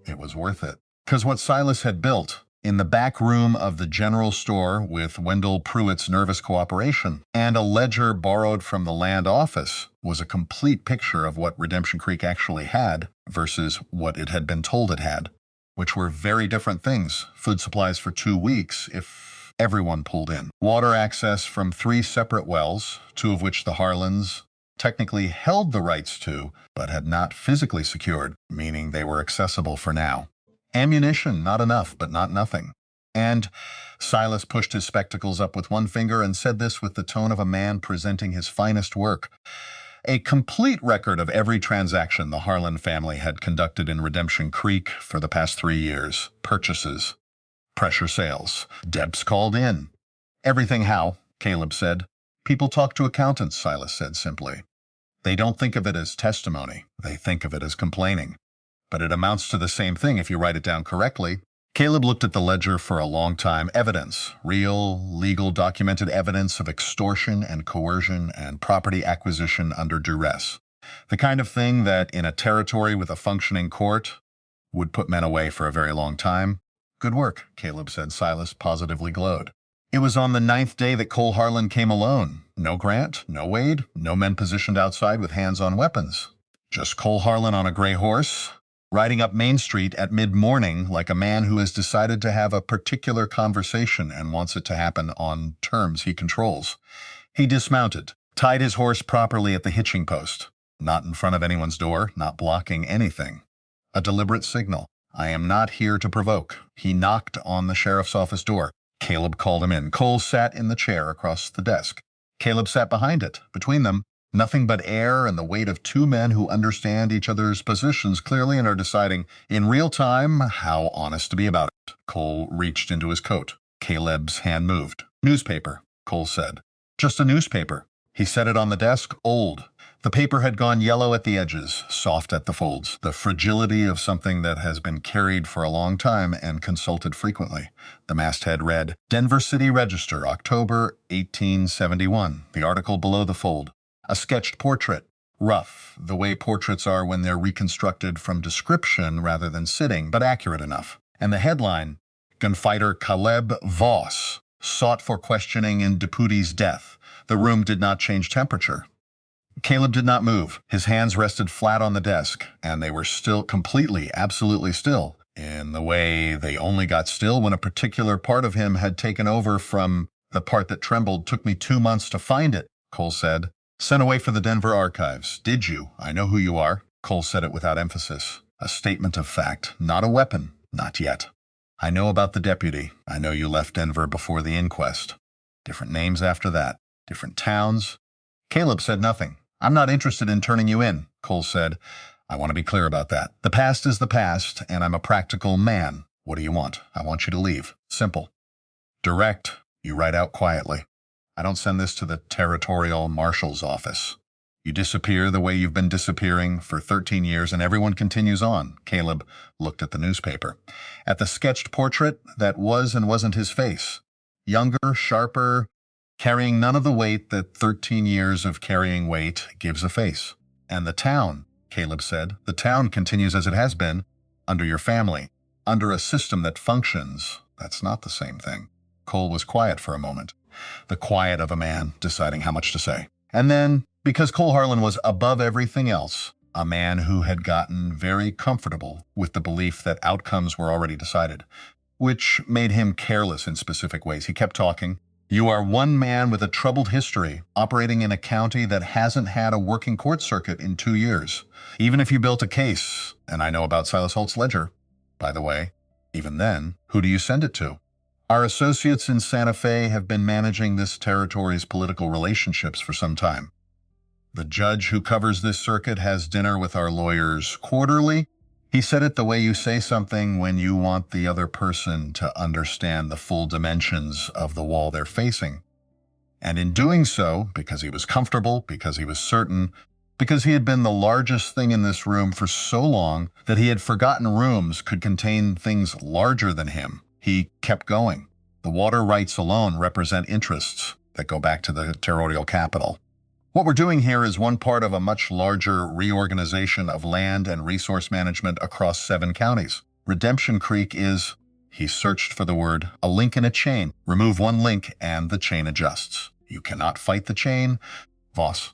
It was worth it. Because what Silas had built in the back room of the general store with Wendell Pruitt's nervous cooperation and a ledger borrowed from the land office was a complete picture of what Redemption Creek actually had versus what it had been told it had, which were very different things. Food supplies for 2 weeks if everyone pulled in. Water access from 3 separate wells, 2 of which the Harlans technically held the rights to, but had not physically secured, meaning they were accessible for now. Ammunition, not enough, but not nothing. And Silas pushed his spectacles up with one finger and said this with the tone of a man presenting his finest work. A complete record of every transaction the Harlan family had conducted in Redemption Creek for the past 3 years. Purchases. Pressure sales. Debts called in. Everything how, Caleb said. People talk to accountants, Silas said simply. They don't think of it as testimony. They think of it as complaining. But it amounts to the same thing if you write it down correctly. Caleb looked at the ledger for a long time. Evidence. Real, legal, documented evidence of extortion and coercion and property acquisition under duress. The kind of thing that, in a territory with a functioning court, would put men away for a very long time. Good work, Caleb said. Silas positively glowed. It was on the 9th day that Cole Harlan came alone. No Grant, no Wade, no men positioned outside with hands on weapons. Just Cole Harlan on a gray horse, riding up Main Street at mid-morning like a man who has decided to have a particular conversation and wants it to happen on terms he controls. He dismounted, tied his horse properly at the hitching post, not in front of anyone's door, not blocking anything. A deliberate signal. I am not here to provoke. He knocked on the sheriff's office door. Caleb called him in. Cole sat in the chair across the desk. Caleb sat behind it. Between them, nothing but air and the weight of 2 men who understand each other's positions clearly and are deciding in real time how honest to be about it. Cole reached into his coat. Caleb's hand moved. Newspaper, Cole said. Just a newspaper. He set it on the desk, old. The paper had gone yellow at the edges, soft at the folds. The fragility of something that has been carried for a long time and consulted frequently. The masthead read, Denver City Register, October 1871. The article below the fold. A sketched portrait. Rough, the way portraits are when they're reconstructed from description rather than sitting, but accurate enough. And the headline, Gunfighter Caleb Voss, sought for questioning in Deputy's death. The room did not change temperature. Caleb did not move. His hands rested flat on the desk, and they were still completely, absolutely still, in the way they only got still when a particular part of him had taken over from the part that trembled. Took me 2 months to find it, Cole said. Sent away for the Denver archives. Did you? I know who you are. Cole said it without emphasis. A statement of fact, not a weapon, not yet. I know about the deputy. I know you left Denver before the inquest. Different names after that. Different towns. Caleb said nothing. I'm not interested in turning you in, Cole said. I want to be clear about that. The past is the past, and I'm a practical man. What do you want? I want you to leave. Simple. Direct. You write out quietly. I don't send this to the territorial marshal's office. You disappear the way you've been disappearing for 13 years, and everyone continues on. Caleb looked at the newspaper. At the sketched portrait that was and wasn't his face. Younger, sharper, carrying none of the weight that 13 years of carrying weight gives a face. And the town, Caleb said, the town continues as it has been, under your family, under a system that functions. That's not the same thing. Cole was quiet for a moment. The quiet of a man deciding how much to say. And then, because Cole Harlan was above everything else, a man who had gotten very comfortable with the belief that outcomes were already decided, which made him careless in specific ways. He kept talking. You are one man with a troubled history, operating in a county that hasn't had a working court circuit in 2 years. Even if you built a case, and I know about Silas Holt's ledger, by the way, even then, who do you send it to? Our associates in Santa Fe have been managing this territory's political relationships for some time. The judge who covers this circuit has dinner with our lawyers quarterly. He said it the way you say something when you want the other person to understand the full dimensions of the wall they're facing. And in doing so, because he was comfortable, because he was certain, because he had been the largest thing in this room for so long that he had forgotten rooms could contain things larger than him, he kept going. The water rights alone represent interests that go back to the territorial capital. What we're doing here is one part of a much larger reorganization of land and resource management across 7 counties. Redemption Creek is, he searched for the word, a link in a chain. Remove one link and the chain adjusts. You cannot fight the chain. Voss,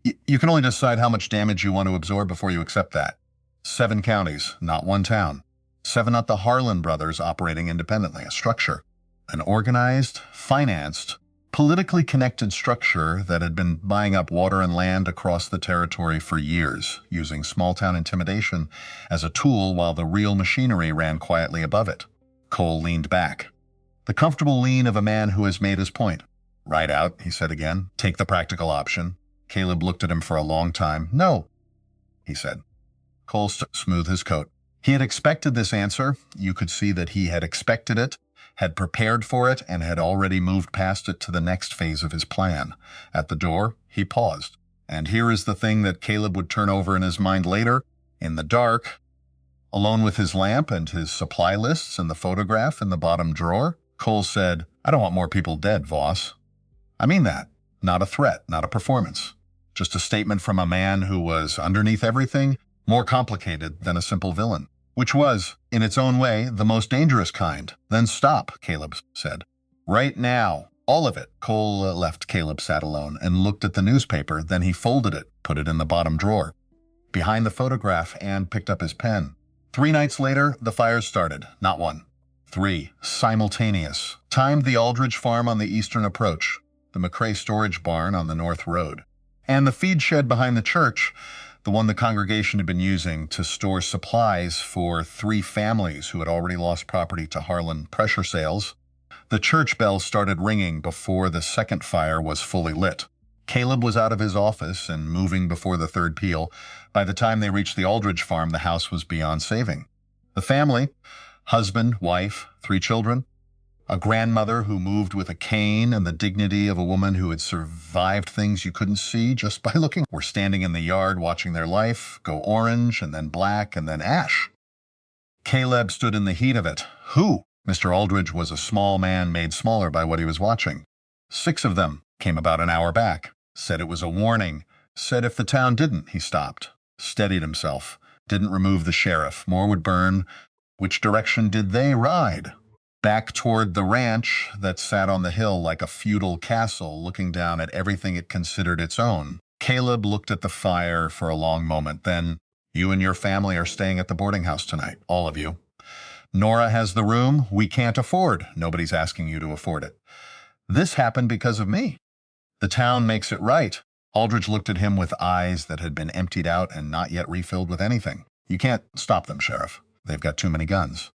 you can only decide how much damage you want to absorb before you accept that. 7 counties, not one town. 7 not the Harlan brothers operating independently, a structure. An organized, financed, politically connected structure that had been buying up water and land across the territory for years, using small-town intimidation as a tool while the real machinery ran quietly above it. Cole leaned back. The comfortable lean of a man who has made his point. Ride out, he said again. Take the practical option. Caleb looked at him for a long time. No, he said. Cole smoothed his coat. He had expected this answer. You could see that he had expected it, had prepared for it, and had already moved past it to the next phase of his plan. At the door, he paused. And here is the thing that Caleb would turn over in his mind later. In the dark, alone with his lamp and his supply lists and the photograph in the bottom drawer, Cole said, I don't want more people dead, Voss. I mean that. Not a threat, not a performance. Just a statement from a man who was, underneath everything, more complicated than a simple villain. Which was, in its own way, the most dangerous kind. Then stop, Caleb said. Right now. All of it. Cole left Caleb sat alone and looked at the newspaper. Then he folded it, put it in the bottom drawer. Behind the photograph, Anne picked up his pen. 3 nights later, the fires started. Not 1. 3. Simultaneous. Timed the Aldridge farm on the eastern approach, the McCrae storage barn on the north road, and the feed shed behind the church, the one the congregation had been using to store supplies for 3 families who had already lost property to Harlan pressure sales. The church bell started ringing before the second fire was fully lit. Caleb was out of his office and moving before the third peal. By the time they reached the Aldridge farm, the house was beyond saving. The family, husband, wife, 3 children, a grandmother who moved with a cane and the dignity of a woman who had survived things you couldn't see just by looking, were standing in the yard watching their life go orange and then black and then ash. Caleb stood in the heat of it. Who? Mr. Aldridge was a small man made smaller by what he was watching. 6 of them came about an hour back, said it was a warning, said if the town didn't, he stopped, steadied himself, didn't remove the sheriff, more would burn. Which direction did they ride? Back toward the ranch that sat on the hill like a feudal castle looking down at everything it considered its own. Caleb looked at the fire for a long moment. Then, you and your family are staying at the boarding house tonight, all of you. Nora has the room we can't afford. Nobody's asking you to afford it. This happened because of me. The town makes it right. Aldridge looked at him with eyes that had been emptied out and not yet refilled with anything. You can't stop them, Sheriff. They've got too many guns.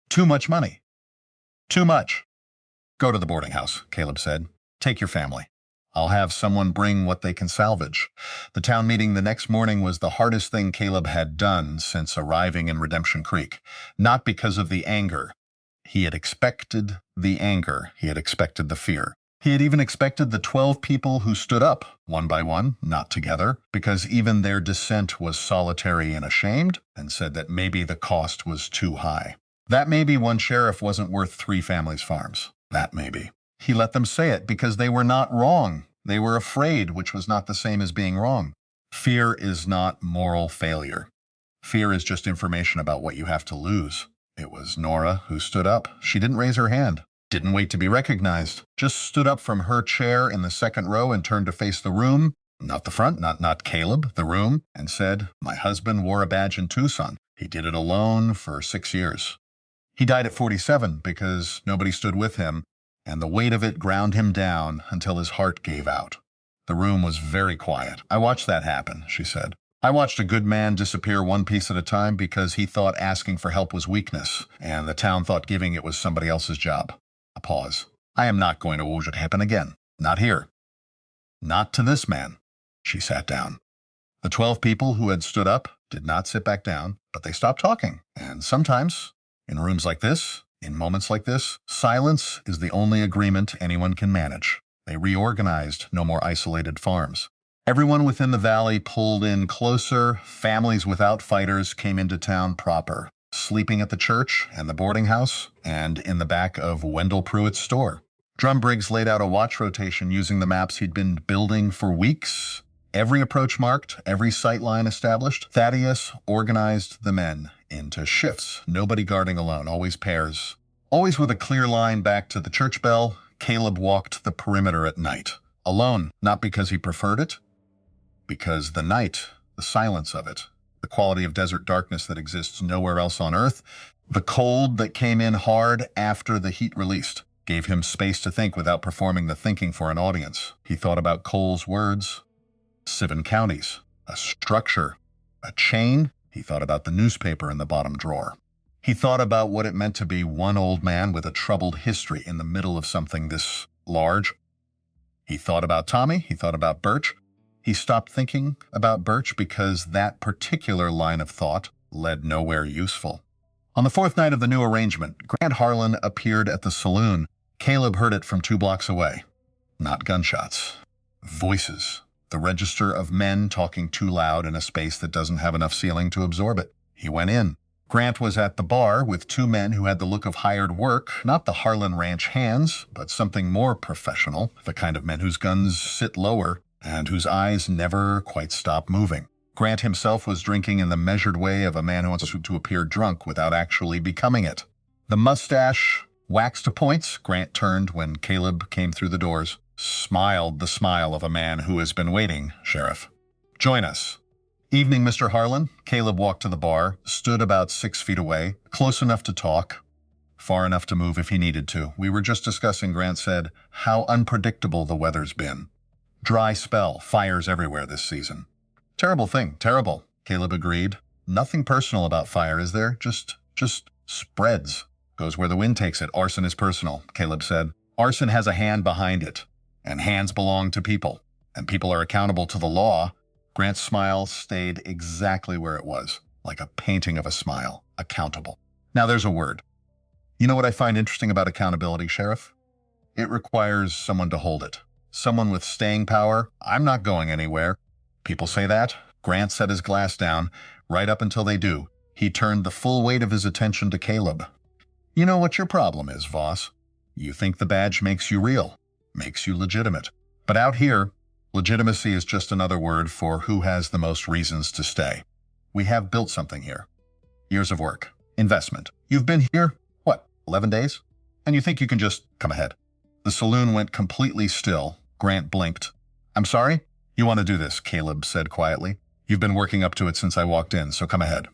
Too much money. Too much. Go to the boarding house, Caleb said. Take your family. I'll have someone bring what they can salvage. The town meeting the next morning was the hardest thing Caleb had done since arriving in Redemption Creek. Not because of the anger. He had expected the anger. He had expected the fear. He had even expected the 12 people who stood up, one by one, not together, because even their dissent was solitary and ashamed, and said that maybe the cost was too high. That maybe one sheriff wasn't worth 3 families' farms. That maybe. He let them say it because they were not wrong. They were afraid, which was not the same as being wrong. Fear is not moral failure. Fear is just information about what you have to lose. It was Nora who stood up. She didn't raise her hand. Didn't wait to be recognized. Just stood up from her chair in the second row and turned to face the room. Not the front, not Caleb, the room, and said, my husband wore a badge in Tucson. He did it alone for 6 years. He died at 47 because nobody stood with him, and the weight of it ground him down until his heart gave out. The room was very quiet. I watched that happen, she said. I watched a good man disappear one piece at a time because he thought asking for help was weakness, and the town thought giving it was somebody else's job. A pause. I am not going to watch it happen again. Not here. Not to this man. She sat down. The 12 people who had stood up did not sit back down, but they stopped talking. And sometimes, in rooms like this, in moments like this, silence is the only agreement anyone can manage. They reorganized no more isolated farms. Everyone within the valley pulled in closer. Families without fighters came into town proper, sleeping at the church and the boarding house and in the back of Wendell Pruitt's store. Drum Briggs laid out a watch rotation using the maps he'd been building for weeks. Every approach marked, every sight line established. Thaddeus organized the men into shifts, nobody guarding alone, always pairs. Always with a clear line back to the church bell, Caleb walked the perimeter at night. Alone, not because he preferred it, because the night, the silence of it, the quality of desert darkness that exists nowhere else on Earth, the cold that came in hard after the heat released, gave him space to think without performing the thinking for an audience. He thought about Cole's words. 7 counties, a structure, a chain. He thought about the newspaper in the bottom drawer. He thought about what it meant to be one old man with a troubled history in the middle of something this large. He thought about Tommy. He thought about Birch. He stopped thinking about Birch because that particular line of thought led nowhere useful. On the 4th night of the new arrangement, Grant Harlan appeared at the saloon. Caleb heard it from 2 blocks away. Not gunshots. Voices. The register of men talking too loud in a space that doesn't have enough ceiling to absorb it. He went in. Grant was at the bar with 2 men who had the look of hired work, not the Harlan Ranch hands, but something more professional, the kind of men whose guns sit lower and whose eyes never quite stop moving. Grant himself was drinking in the measured way of a man who wants to appear drunk without actually becoming it. The mustache waxed to points. Grant turned when Caleb came through the doors. Smiled the smile of a man who has been waiting, Sheriff. Join us. Evening, Mr. Harlan. Caleb walked to the bar, stood about 6 feet away, close enough to talk, far enough to move if he needed to. We were just discussing, Grant said, how unpredictable the weather's been. Dry spell, fires everywhere this season. Terrible thing, terrible, Caleb agreed. Nothing personal about fire, is there? Just spreads. Goes where the wind takes it. Arson is personal, Caleb said. Arson has a hand behind it, and hands belong to people, and people are accountable to the law. Grant's smile stayed exactly where it was, like a painting of a smile. Accountable. Now there's a word. You know what I find interesting about accountability, Sheriff? It requires someone to hold it. Someone with staying power. I'm not going anywhere. People say that. Grant set his glass down, right up until they do. He turned the full weight of his attention to Caleb. You know what your problem is, Voss. You think the badge makes you real, makes you legitimate. But out here, legitimacy is just another word for who has the most reasons to stay. We have built something here. Years of work. Investment. You've been here, 11 days? And you think you can just come ahead. The saloon went completely still. Grant blinked. I'm sorry? You want to do this, Caleb said quietly. You've been working up to it since I walked in, so come ahead.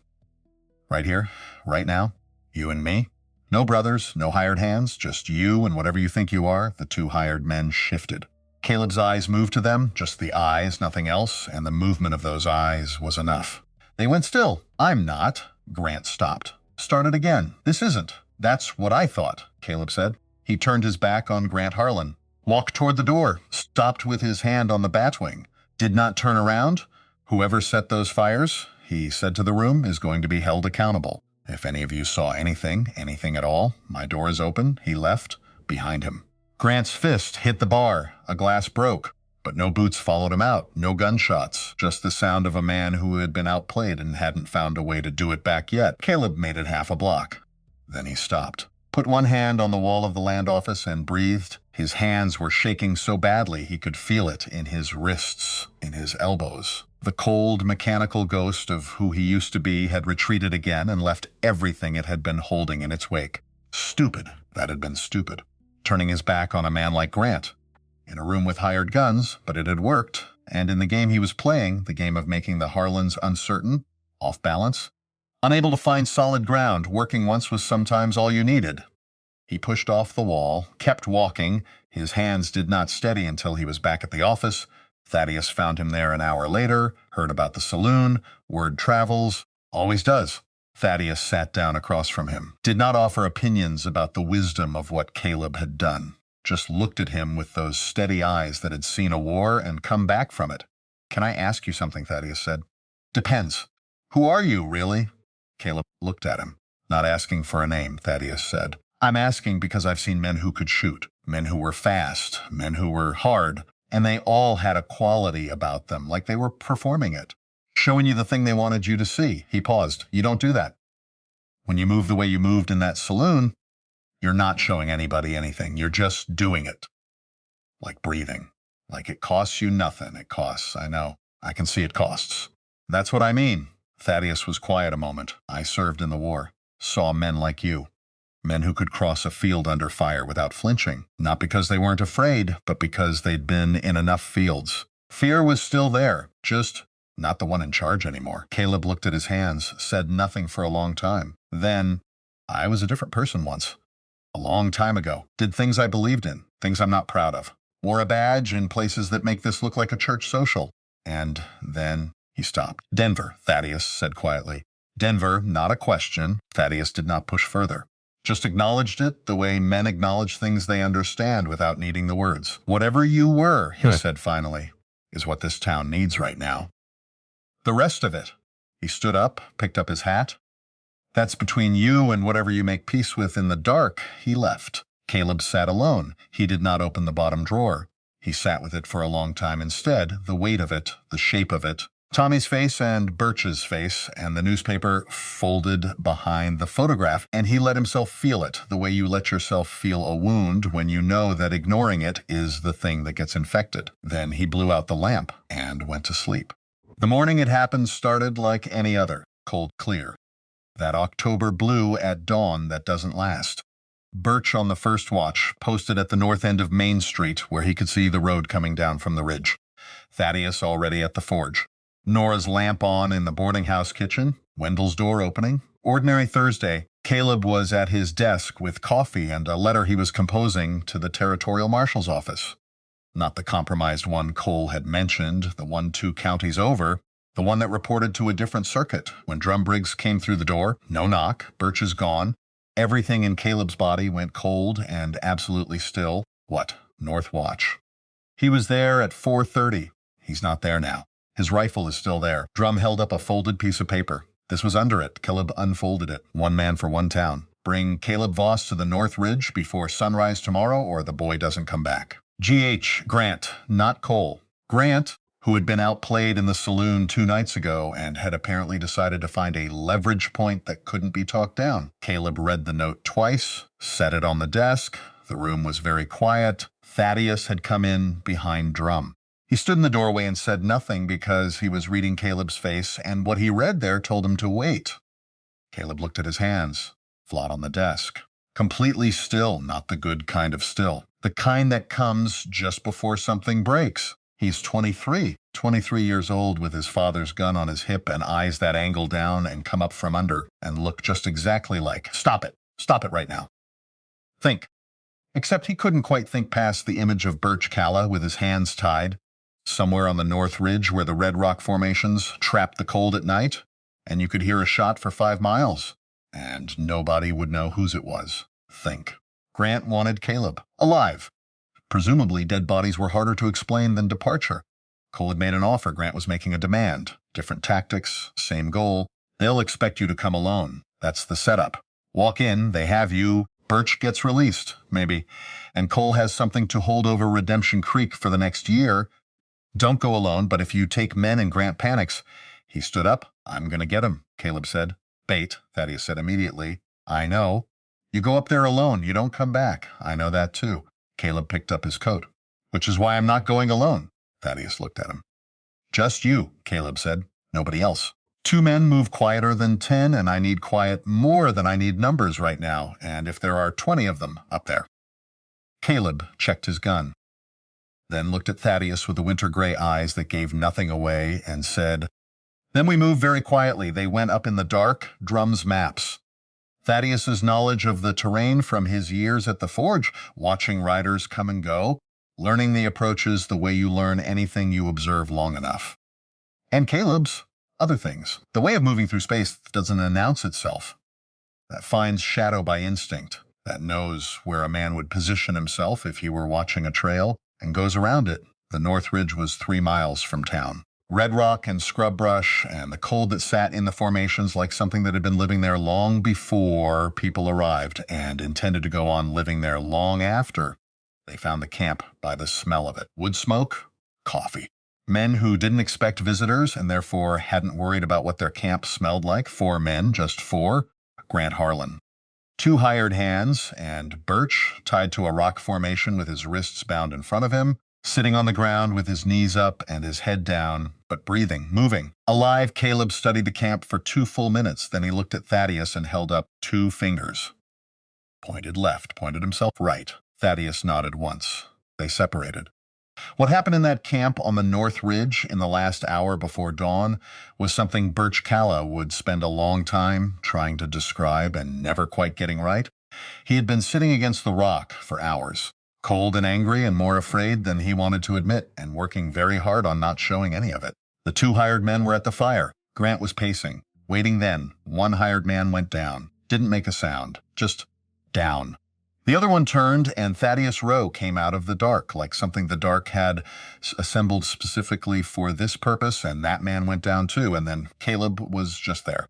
Right here, right now, you and me. No brothers, no hired hands, just you and whatever you think you are. The 2 hired men shifted. Caleb's eyes moved to them, just the eyes, nothing else, and the movement of those eyes was enough. They went still. I'm not. Grant stopped. Started again. This isn't. That's what I thought, Caleb said. He turned his back on Grant Harlan, walked toward the door, stopped with his hand on the batwing, did not turn around. Whoever set those fires, he said to the room, is going to be held accountable. If any of you saw anything at all, my door is open. He left behind him. Grant's fist hit the bar. A glass broke, but no boots followed him out. No gunshots, just the sound of a man who had been outplayed and hadn't found a way to do it back yet. Caleb made it half a block. Then he stopped, put one hand on the wall of the land office and breathed. His hands were shaking so badly he could feel it in his wrists, in his elbows. The cold, mechanical ghost of who he used to be had retreated again and left everything it had been holding in its wake. Stupid. That had been stupid. Turning his back on a man like Grant. In a room with hired guns, but it had worked. And in the game he was playing, the game of making the Harlans uncertain, off balance, unable to find solid ground, working once was sometimes all you needed. He pushed off the wall, kept walking. His hands did not steady until he was back at the office. Thaddeus found him there an hour later, heard about the saloon. Word travels. Always does. Thaddeus sat down across from him, did not offer opinions about the wisdom of what Caleb had done, just looked at him with those steady eyes that had seen a war and come back from it. "Can I ask you something?" Thaddeus said. "Depends. Who are you, really?" Caleb looked at him. "Not asking for a name," Thaddeus said. "I'm asking because I've seen men who could shoot, men who were fast, men who were hard, and they all had a quality about them, like they were performing it, showing you the thing they wanted you to see." He paused. "You don't do that. When you move the way you moved in that saloon, you're not showing anybody anything. You're just doing it. Like breathing. Like it costs you nothing. It costs. I know. I can see it costs." "That's what I mean." Thaddeus was quiet a moment. "I served in the war. Saw men like you. Men who could cross a field under fire without flinching. Not because they weren't afraid, but because they'd been in enough fields. Fear was still there, just not the one in charge anymore." Caleb looked at his hands, said nothing for a long time. Then, "I was a different person once. A long time ago. Did things I believed in, things I'm not proud of. Wore a badge in places that make this look like a church social. And then," he stopped. "Denver," Thaddeus said quietly. "Denver, not a question." Thaddeus did not push further. Just acknowledged it the way men acknowledge things they understand without needing the words. "Whatever you were," he said finally, "is what this town needs right now. The rest of it." He stood up, picked up his hat. "That's between you and whatever you make peace with in the dark." He left. Caleb sat alone. He did not open the bottom drawer. He sat with it for a long time instead, the weight of it, the shape of it. Tommy's face and Birch's face, and the newspaper folded behind the photograph, and he let himself feel it, the way you let yourself feel a wound when you know that ignoring it is the thing that gets infected. Then he blew out the lamp and went to sleep. The morning it happened started like any other, cold clear. That October blue at dawn that doesn't last. Birch on the first watch, posted at the north end of Main Street, where he could see the road coming down from the ridge. Thaddeus already at the forge. Nora's lamp on in the boarding house kitchen, Wendell's door opening. Ordinary Thursday, Caleb was at his desk with coffee and a letter he was composing to the territorial marshal's office. Not the compromised one Cole had mentioned, the one 2 counties over, the one that reported to a different circuit. When Drum Briggs came through the door, no knock, Birch is gone. Everything in Caleb's body went cold and absolutely still. What? North Watch. He was there at 4:30. He's not there now. His rifle is still there. Drum held up a folded piece of paper. This was under it. Caleb unfolded it. "One man for one town. Bring Caleb Voss to the North Ridge before sunrise tomorrow or the boy doesn't come back. G.H. Grant, not Cole. Grant, who had been outplayed in the saloon 2 nights ago and had apparently decided to find a leverage point that couldn't be talked down." Caleb read the note twice, set it on the desk. The room was very quiet. Thaddeus had come in behind Drum. He stood in the doorway and said nothing because he was reading Caleb's face, and what he read there told him to wait. Caleb looked at his hands, flat on the desk. Completely still, not the good kind of still. The kind that comes just before something breaks. He's 23 years old with his father's gun on his hip and eyes that angle down and come up from under and look just exactly like, "Stop it right now. Think." Except he couldn't quite think past the image of Birch Calla with his hands tied, somewhere on the North Ridge where the Red Rock formations trapped the cold at night, and you could hear a shot for 5 miles, and nobody would know whose it was. Think. Grant wanted Caleb. Alive. Presumably, dead bodies were harder to explain than departure. Cole had made an offer. Grant was making a demand. Different tactics, same goal. They'll expect you to come alone. That's the setup. Walk in, they have you. Birch gets released, maybe. And Cole has something to hold over Redemption Creek for the next year. Don't go alone, but if you take men and Grant panics. He stood up. "I'm going to get him," Caleb said. "Bait," Thaddeus said immediately. "I know." "You go up there alone. You don't come back." "I know that too." Caleb picked up his coat. "Which is why I'm not going alone." Thaddeus looked at him. "Just you," Caleb said. "Nobody else. 2 men move quieter than 10, and I need quiet more than I need numbers right now, and if there are 20 of them up there." Caleb checked his gun, then looked at Thaddeus with the winter gray eyes that gave nothing away and said, "Then we moved very quietly. They went up in the dark, Drum's maps." Thaddeus's knowledge of the terrain from his years at the forge, watching riders come and go, learning the approaches the way you learn anything you observe long enough. And Caleb's other things. The way of moving through space doesn't announce itself. That finds shadow by instinct, that knows where a man would position himself if he were watching a trail, and goes around it. The North Ridge was 3 miles from town. Red rock and scrub brush, and the cold that sat in the formations like something that had been living there long before people arrived and intended to go on living there long after. They found the camp by the smell of it. Wood smoke, coffee. Men who didn't expect visitors and therefore hadn't worried about what their camp smelled like. 4 men, just 4. Grant Harlan. 2 hired hands, and Birch tied to a rock formation with his wrists bound in front of him, sitting on the ground with his knees up and his head down, but breathing, moving. Alive, Caleb studied the camp for 2 full minutes. Then he looked at Thaddeus and held up 2 fingers. Pointed left, pointed himself right. Thaddeus nodded once. They separated. What happened in that camp on the North Ridge in the last hour before dawn was something Birch Calla would spend a long time trying to describe and never quite getting right. He had been sitting against the rock for hours, cold and angry and more afraid than he wanted to admit, and working very hard on not showing any of it. The 2 hired men were at the fire. Grant was pacing, waiting then. 1 hired man went down. Didn't make a sound, just down. The other one turned, and Thaddeus Rowe came out of the dark, like something the dark had assembled specifically for this purpose, and that man went down too, and then Caleb was just there,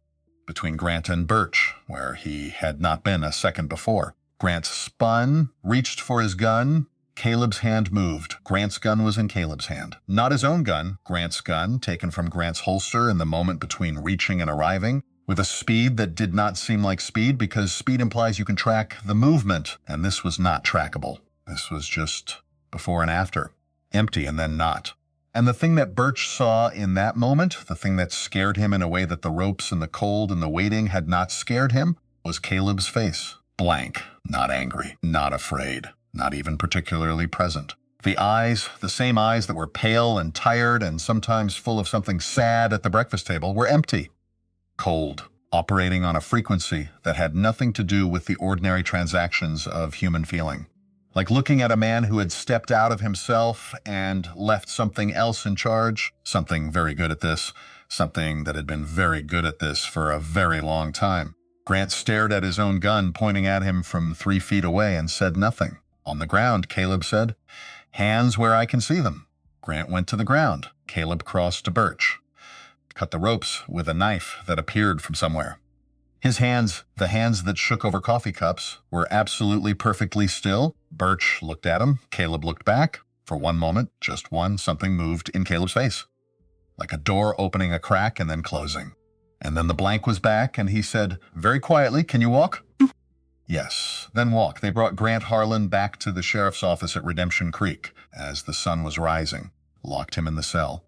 between Grant and Birch, where he had not been a second before. Grant spun, reached for his gun. Caleb's hand moved. Grant's gun was in Caleb's hand. Not his own gun, Grant's gun, taken from Grant's holster in the moment between reaching and arriving, with a speed that did not seem like speed, because speed implies you can track the movement, and this was not trackable. This was just before and after, empty and then not. And the thing that Birch saw in that moment, the thing that scared him in a way that the ropes and the cold and the waiting had not scared him, was Caleb's face. Blank, not angry, not afraid, not even particularly present. The eyes, the same eyes that were pale and tired and sometimes full of something sad at the breakfast table, were empty. Cold, operating on a frequency that had nothing to do with the ordinary transactions of human feeling. Like looking at a man who had stepped out of himself and left something else in charge, something very good at this, something that had been very good at this for a very long time. Grant stared at his own gun pointing at him from 3 feet away and said nothing. On the ground, Caleb said, "Hands where I can see them." Grant went to the ground. Caleb crossed to Birch. Cut the ropes with a knife that appeared from somewhere. His hands, the hands that shook over coffee cups, were absolutely perfectly still. Birch looked at him. Caleb looked back. For one moment, just one, something moved in Caleb's face, like a door opening a crack and then closing. And then the blank was back, and he said, very quietly, "Can you walk?" Yes, then walk. They brought Grant Harlan back to the sheriff's office at Redemption Creek as the sun was rising, locked him in the cell.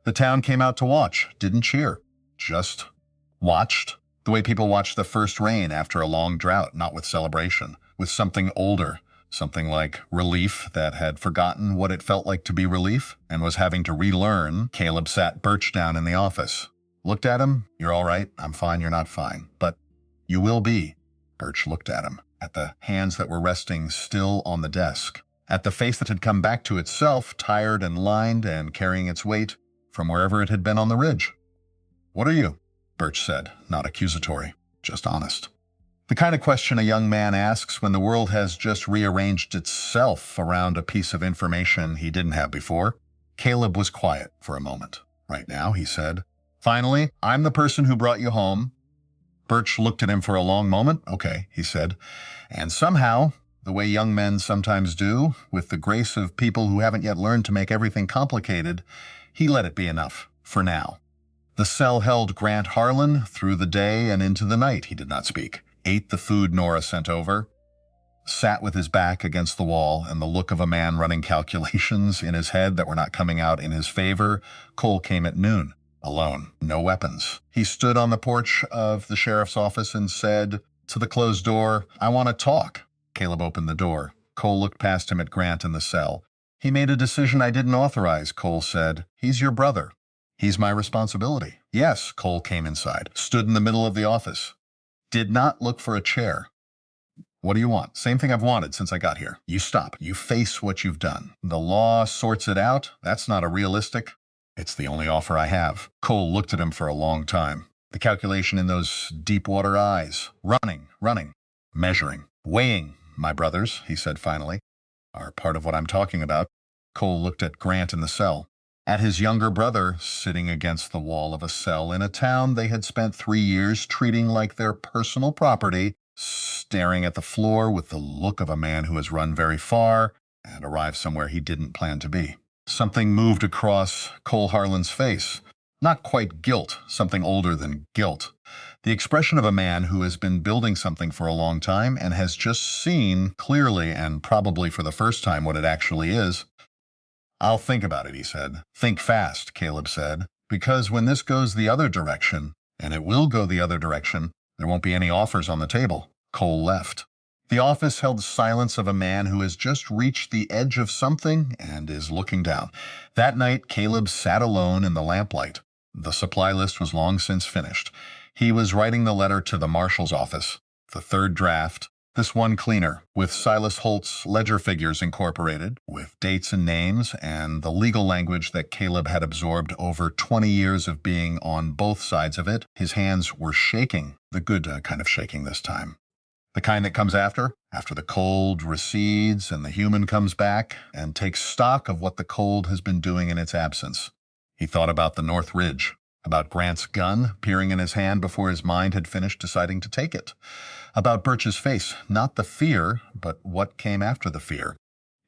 The town came out to watch, didn't cheer, just watched, the way people watch the first rain after a long drought, not with celebration, with something older, something like relief that had forgotten what it felt like to be relief and was having to relearn. Caleb sat Birch down in the office. Looked at him. "You're all right. I'm fine. You're not fine. But you will be." Birch looked at him, at the hands that were resting still on the desk, at the face that had come back to itself, tired and lined and carrying its weight from wherever it had been on the ridge. "What are you?" Birch said, not accusatory, just honest. The kind of question a young man asks when the world has just rearranged itself around a piece of information he didn't have before. Caleb was quiet for a moment. "Right now," he said. "Finally, I'm the person who brought you home." Birch looked at him for a long moment. "Okay," he said. And somehow, the way young men sometimes do, with the grace of people who haven't yet learned to make everything complicated, he let it be enough, for now. The cell held Grant Harlan through the day and into the night. He did not speak. Ate the food Nora sent over. Sat with his back against the wall and the look of a man running calculations in his head that were not coming out in his favor. Cole came at noon. Alone. No weapons. He stood on the porch of the sheriff's office and said to the closed door, "I want to talk." Caleb opened the door. Cole looked past him at Grant in the cell. "He made a decision I didn't authorize," Cole said. "He's your brother. He's my responsibility." "Yes." Cole came inside, stood in the middle of the office. Did not look for a chair. What do you want? Same thing I've wanted since I got here. You stop. You face what you've done. The law sorts it out. That's not a realistic. It's the only offer I have. Cole looked at him for a long time. The calculation in those deep water eyes. Running, measuring, weighing, my brothers, he said finally, are part of what I'm talking about. Cole looked at Grant in the cell. At his younger brother, sitting against the wall of a cell in a town they had spent 3 years treating like their personal property, staring at the floor with the look of a man who has run very far and arrived somewhere he didn't plan to be. Something moved across Cole Harlan's face. Not quite guilt, something older than guilt. The expression of a man who has been building something for a long time and has just seen clearly and probably for the first time what it actually is. I'll think about it, he said. Think fast, Caleb said, because when this goes the other direction, and it will go the other direction, there won't be any offers on the table. Cole left. The office held the silence of a man who has just reached the edge of something and is looking down. That night, Caleb sat alone in the lamplight. The supply list was long since finished. He was writing the letter to the marshal's office, the third draft, this one cleaner, with Silas Holt's ledger figures incorporated, with dates and names, and the legal language that Caleb had absorbed over 20 years of being on both sides of it. His hands were shaking, the good kind of shaking this time. The kind that comes after the cold recedes and the human comes back and takes stock of what the cold has been doing in its absence. He thought about the North Ridge, about Grant's gun peering in his hand before his mind had finished deciding to take it, about Birch's face, not the fear, but what came after the fear.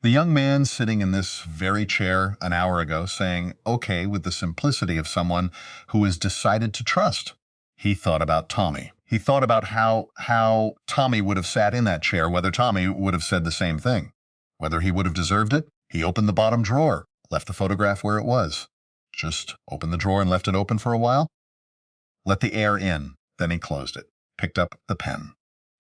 The young man sitting in this very chair an hour ago saying, okay, with the simplicity of someone who has decided to trust. He thought about Tommy. He thought about how Tommy would have sat in that chair, whether Tommy would have said the same thing. Whether he would have deserved it. He opened the bottom drawer, left the photograph where it was. Just opened the drawer and left it open for a while. Let the air in. Then he closed it, picked up the pen.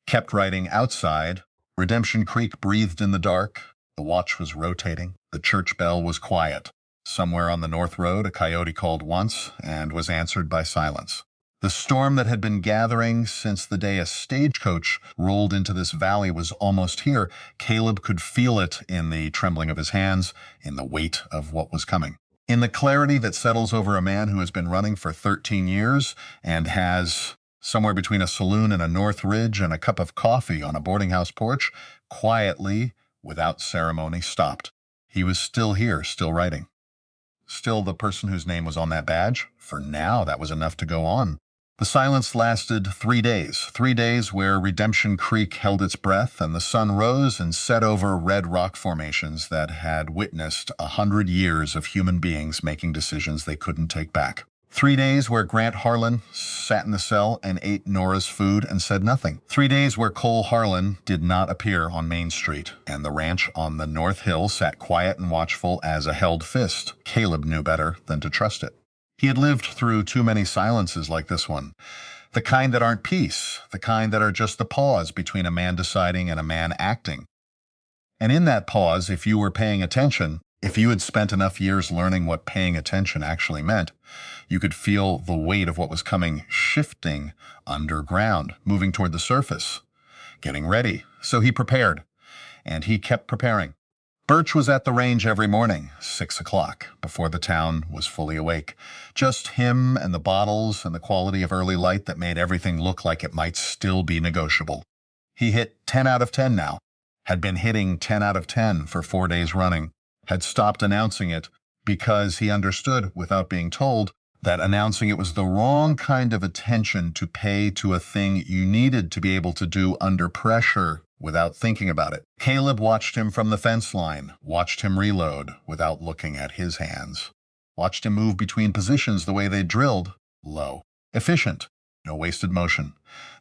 Kept writing outside. Redemption Creek breathed in the dark. The watch was rotating. The church bell was quiet. Somewhere on the North Road, a coyote called once and was answered by silence. The storm that had been gathering since the day a stagecoach rolled into this valley was almost here. Caleb could feel it in the trembling of his hands, in the weight of what was coming. In the clarity that settles over a man who has been running for 13 years and has somewhere between a saloon and a North Ridge and a cup of coffee on a boarding house porch, quietly, without ceremony, stopped. He was still here, still writing. Still the person whose name was on that badge. For now, that was enough to go on. The silence lasted 3 days, 3 days where Redemption Creek held its breath and the sun rose and set over red rock formations that had witnessed 100 years of human beings making decisions they couldn't take back. 3 days where Grant Harlan sat in the cell and ate Nora's food and said nothing. 3 days where Cole Harlan did not appear on Main Street, and the ranch on the North Hill sat quiet and watchful as a held fist. Caleb knew better than to trust it. He had lived through too many silences like this one. The kind that aren't peace, the kind that are just the pause between a man deciding and a man acting. And in that pause, if you were paying attention, if you had spent enough years learning what paying attention actually meant, you could feel the weight of what was coming shifting underground, moving toward the surface, getting ready. So he prepared, and he kept preparing. Birch was at the range every morning, 6 o'clock, before the town was fully awake. Just him and the bottles and the quality of early light that made everything look like it might still be negotiable. He hit 10 out of 10 now, had been hitting 10 out of 10 for 4 days running, had stopped announcing it because he understood, without being told, that announcing it was the wrong kind of attention to pay to a thing you needed to be able to do under pressure without thinking about it. Caleb watched him from the fence line, watched him reload without looking at his hands, watched him move between positions the way they drilled, low, efficient, no wasted motion.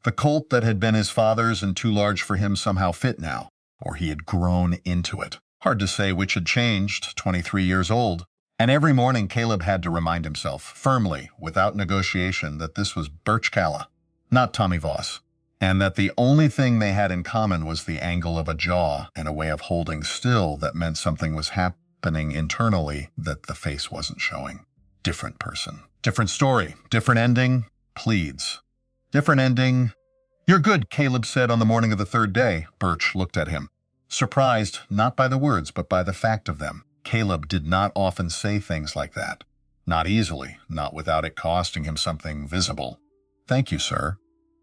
The Colt that had been his father's and too large for him somehow fit now, or he had grown into it. Hard to say which had changed, 23 years old. And every morning Caleb had to remind himself, firmly, without negotiation, that this was Birch Calla, not Tommy Voss, and that the only thing they had in common was the angle of a jaw and a way of holding still that meant something was happening internally that the face wasn't showing. Different person. Different story. Different ending. Pleads. Different ending. You're good, Caleb said on the morning of the third day. Birch looked at him, surprised not by the words but by the fact of them. Caleb did not often say things like that. Not easily, not without it costing him something visible. Thank you, sir.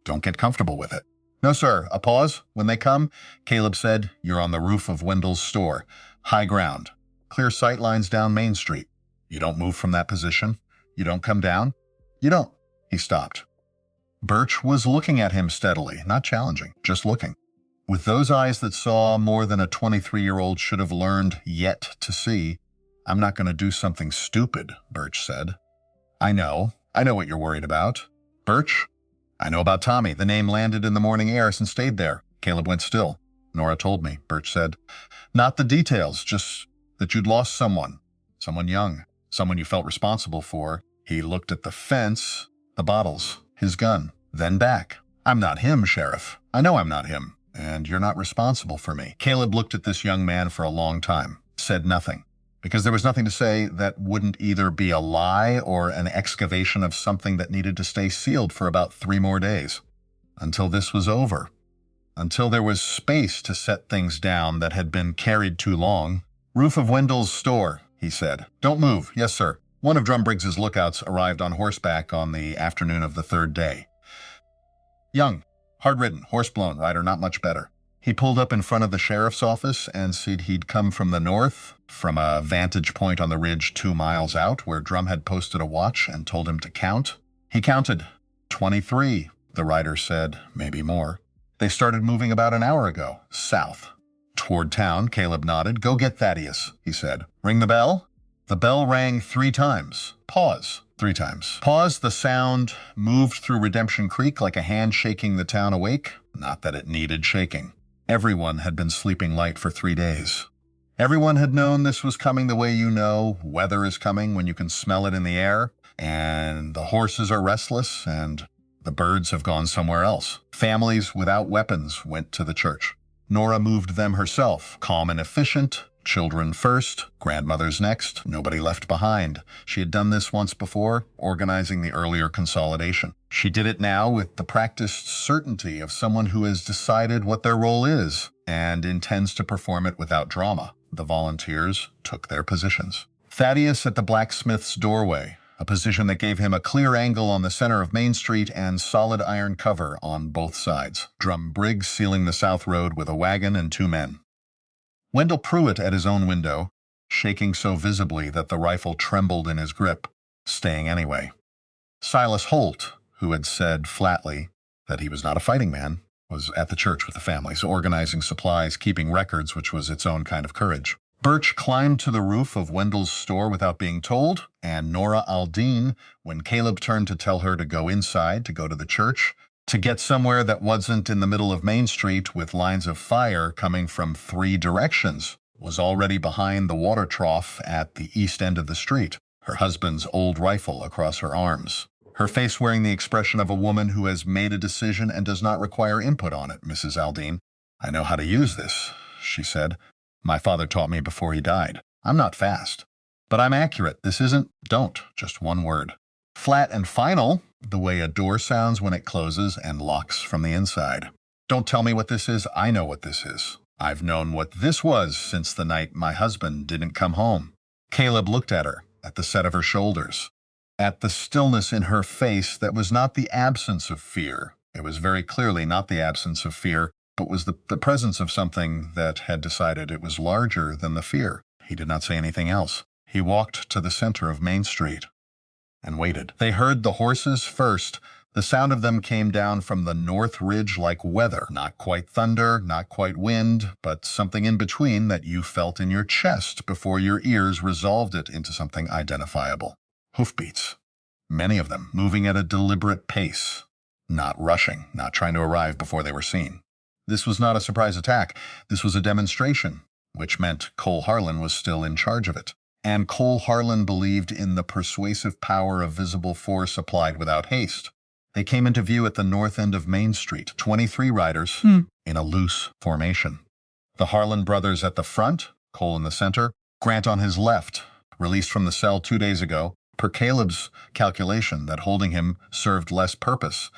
Don't get comfortable with it. No, sir. A pause. When they come, Caleb said, you're on the roof of Wendell's store. High ground. Clear sight lines down Main Street. You don't move from that position. You don't come down. You don't. He stopped. Birch was looking at him steadily, not challenging, just looking. With those eyes that saw more than a 23-year-old should have learned yet to see. I'm not going to do something stupid, Birch said. I know what you're worried about. Birch? I know about Tommy. The name landed in the morning air and stayed there. Caleb went still. Nora told me, Birch said. Not the details, just that you'd lost someone young, someone you felt responsible for. He looked at the fence, the bottles, his gun, then back. I'm not him, Sheriff. I know I'm not him, and you're not responsible for me. Caleb looked at this young man for a long time, said nothing, because there was nothing to say that wouldn't either be a lie or an excavation of something that needed to stay sealed for about 3 more days. Until this was over. Until there was space to set things down that had been carried too long. Roof of Wendell's store, he said. Don't move. Yes, sir. One of Drum Briggs's lookouts arrived on horseback on the afternoon of the third day. Young, hard-ridden, horse-blown rider, not much better. He pulled up in front of the sheriff's office and said he'd come from the north, from a vantage point on the ridge 2 miles out, where Drum had posted a watch and told him to count. He counted. 23, the rider said, maybe more. They started moving about an hour ago, south. Toward town, Caleb nodded. Go get Thaddeus, he said. Ring the bell? The bell rang 3 times. Pause. 3 times. Pause, the sound moved through Redemption Creek like a hand shaking the town awake. Not that it needed shaking. Everyone had been sleeping light for 3 days. Everyone had known this was coming the way you know weather is coming when you can smell it in the air, and the horses are restless, and the birds have gone somewhere else. Families without weapons went to the church. Nora moved them herself, calm and efficient. Children first, grandmothers next, nobody left behind. She had done this once before, organizing the earlier consolidation. She did it now with the practiced certainty of someone who has decided what their role is and intends to perform it without drama. The volunteers took their positions. Thaddeus at the blacksmith's doorway, a position that gave him a clear angle on the center of Main Street and solid iron cover on both sides. Drum Briggs sealing the south road with a wagon and 2 men. Wendell Pruitt at his own window, shaking so visibly that the rifle trembled in his grip, staying anyway. Silas Holt, who had said flatly that he was not a fighting man, was at the church with the families, organizing supplies, keeping records, which was its own kind of courage. Birch climbed to the roof of Wendell's store without being told, and Nora Aldine, when Caleb turned to tell her to go inside, to go to the church, to get somewhere that wasn't in the middle of Main Street with lines of fire coming from 3 directions, was already behind the water trough at the east end of the street, her husband's old rifle across her arms. Her face wearing the expression of a woman who has made a decision and does not require input on it, Mrs. Aldine. I know how to use this, she said. My father taught me before he died. I'm not fast, but I'm accurate. This isn't don't, just one word. Flat and final, the way a door sounds when it closes and locks from the inside. Don't tell me what this is. I know what this is. I've known what this was since the night my husband didn't come home. Caleb looked at her, at the set of her shoulders, at the stillness in her face that was not the absence of fear. It was very clearly not the absence of fear, but was the presence of something that had decided it was larger than the fear. He did not say anything else. He walked to the center of Main Street and waited. They heard the horses first. The sound of them came down from the north ridge like weather. Not quite thunder, not quite wind, but something in between that you felt in your chest before your ears resolved it into something identifiable. Hoofbeats. Many of them, moving at a deliberate pace. Not rushing, not trying to arrive before they were seen. This was not a surprise attack. This was a demonstration, which meant Cole Harlan was still in charge of it. And Cole Harlan believed in the persuasive power of visible force applied without haste. They came into view at the north end of Main Street, 23 riders in a loose formation. The Harlan brothers at the front, Cole in the center, Grant on his left, released from the cell 2 days ago, per Caleb's calculation that holding him served less purpose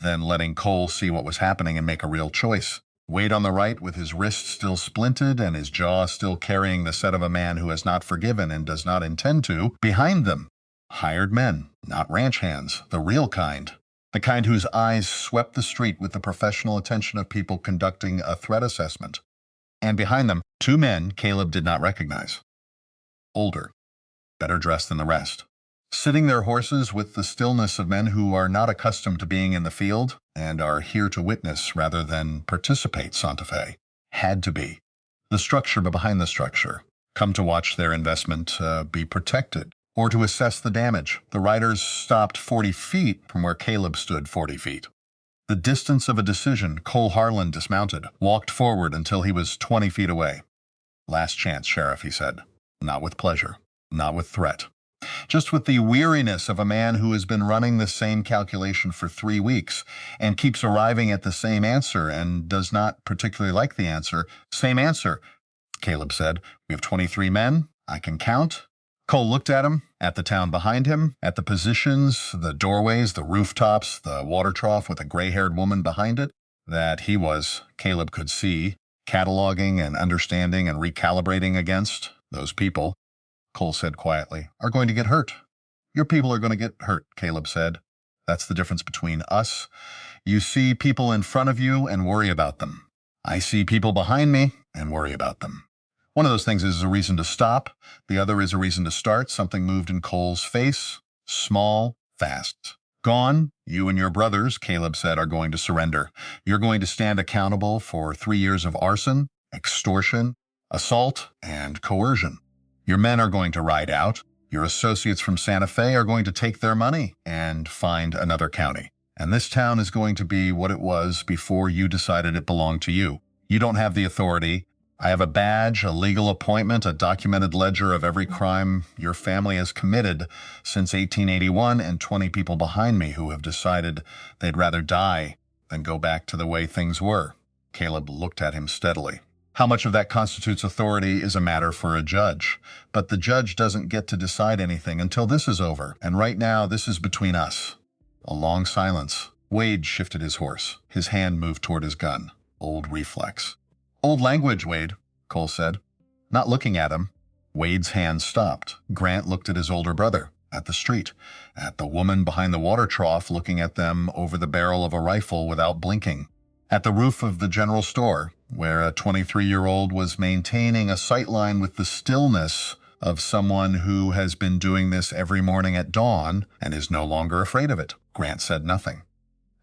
then letting Cole see what was happening and make a real choice. Wade on the right, with his wrist still splinted and his jaw still carrying the set of a man who has not forgiven and does not intend to. Behind them, hired men, not ranch hands, the real kind. The kind whose eyes swept the street with the professional attention of people conducting a threat assessment. And behind them, two men Caleb did not recognize. Older, better dressed than the rest. Sitting their horses with the stillness of men who are not accustomed to being in the field and are here to witness rather than participate, Santa Fe. Had to be. The structure behind the structure. Come to watch their investment be protected, or to assess the damage. The riders stopped 40 feet from where Caleb stood 40 feet. The distance of a decision, Cole Harlan dismounted, walked forward until he was 20 feet away. Last chance, Sheriff, he said. Not with pleasure, not with threat. Just with the weariness of a man who has been running the same calculation for 3 weeks and keeps arriving at the same answer and does not particularly like the answer. Same answer, Caleb said. We have 23 men. I can count. Cole looked at him, at the town behind him, at the positions, the doorways, the rooftops, the water trough with a gray-haired woman behind it, that he was, Caleb could see, cataloging and understanding and recalibrating against. Those people, Cole said quietly, are going to get hurt. Your people are going to get hurt, Caleb said. That's the difference between us. You see people in front of you and worry about them. I see people behind me and worry about them. One of those things is a reason to stop. The other is a reason to start. Something moved in Cole's face. Small, fast. Gone. You and your brothers, Caleb said, are going to surrender. You're going to stand accountable for 3 years of arson, extortion, assault, and coercion. Your men are going to ride out. Your associates from Santa Fe are going to take their money and find another county. And this town is going to be what it was before you decided it belonged to you. You don't have the authority. I have a badge, a legal appointment, a documented ledger of every crime your family has committed since 1881, and 20 people behind me who have decided they'd rather die than go back to the way things were. Caleb looked at him steadily. How much of that constitutes authority is a matter for a judge, but the judge doesn't get to decide anything until this is over, and right now this is between us. A long silence. Wade shifted his horse. His hand moved toward his gun. Old reflex. Old language, Wade, Cole said. Not looking at him. Wade's hand stopped. Grant looked at his older brother, at the street, at the woman behind the water trough looking at them over the barrel of a rifle without blinking, at the roof of the general store, where a 23-year-old was maintaining a sightline with the stillness of someone who has been doing this every morning at dawn and is no longer afraid of it. Grant said nothing.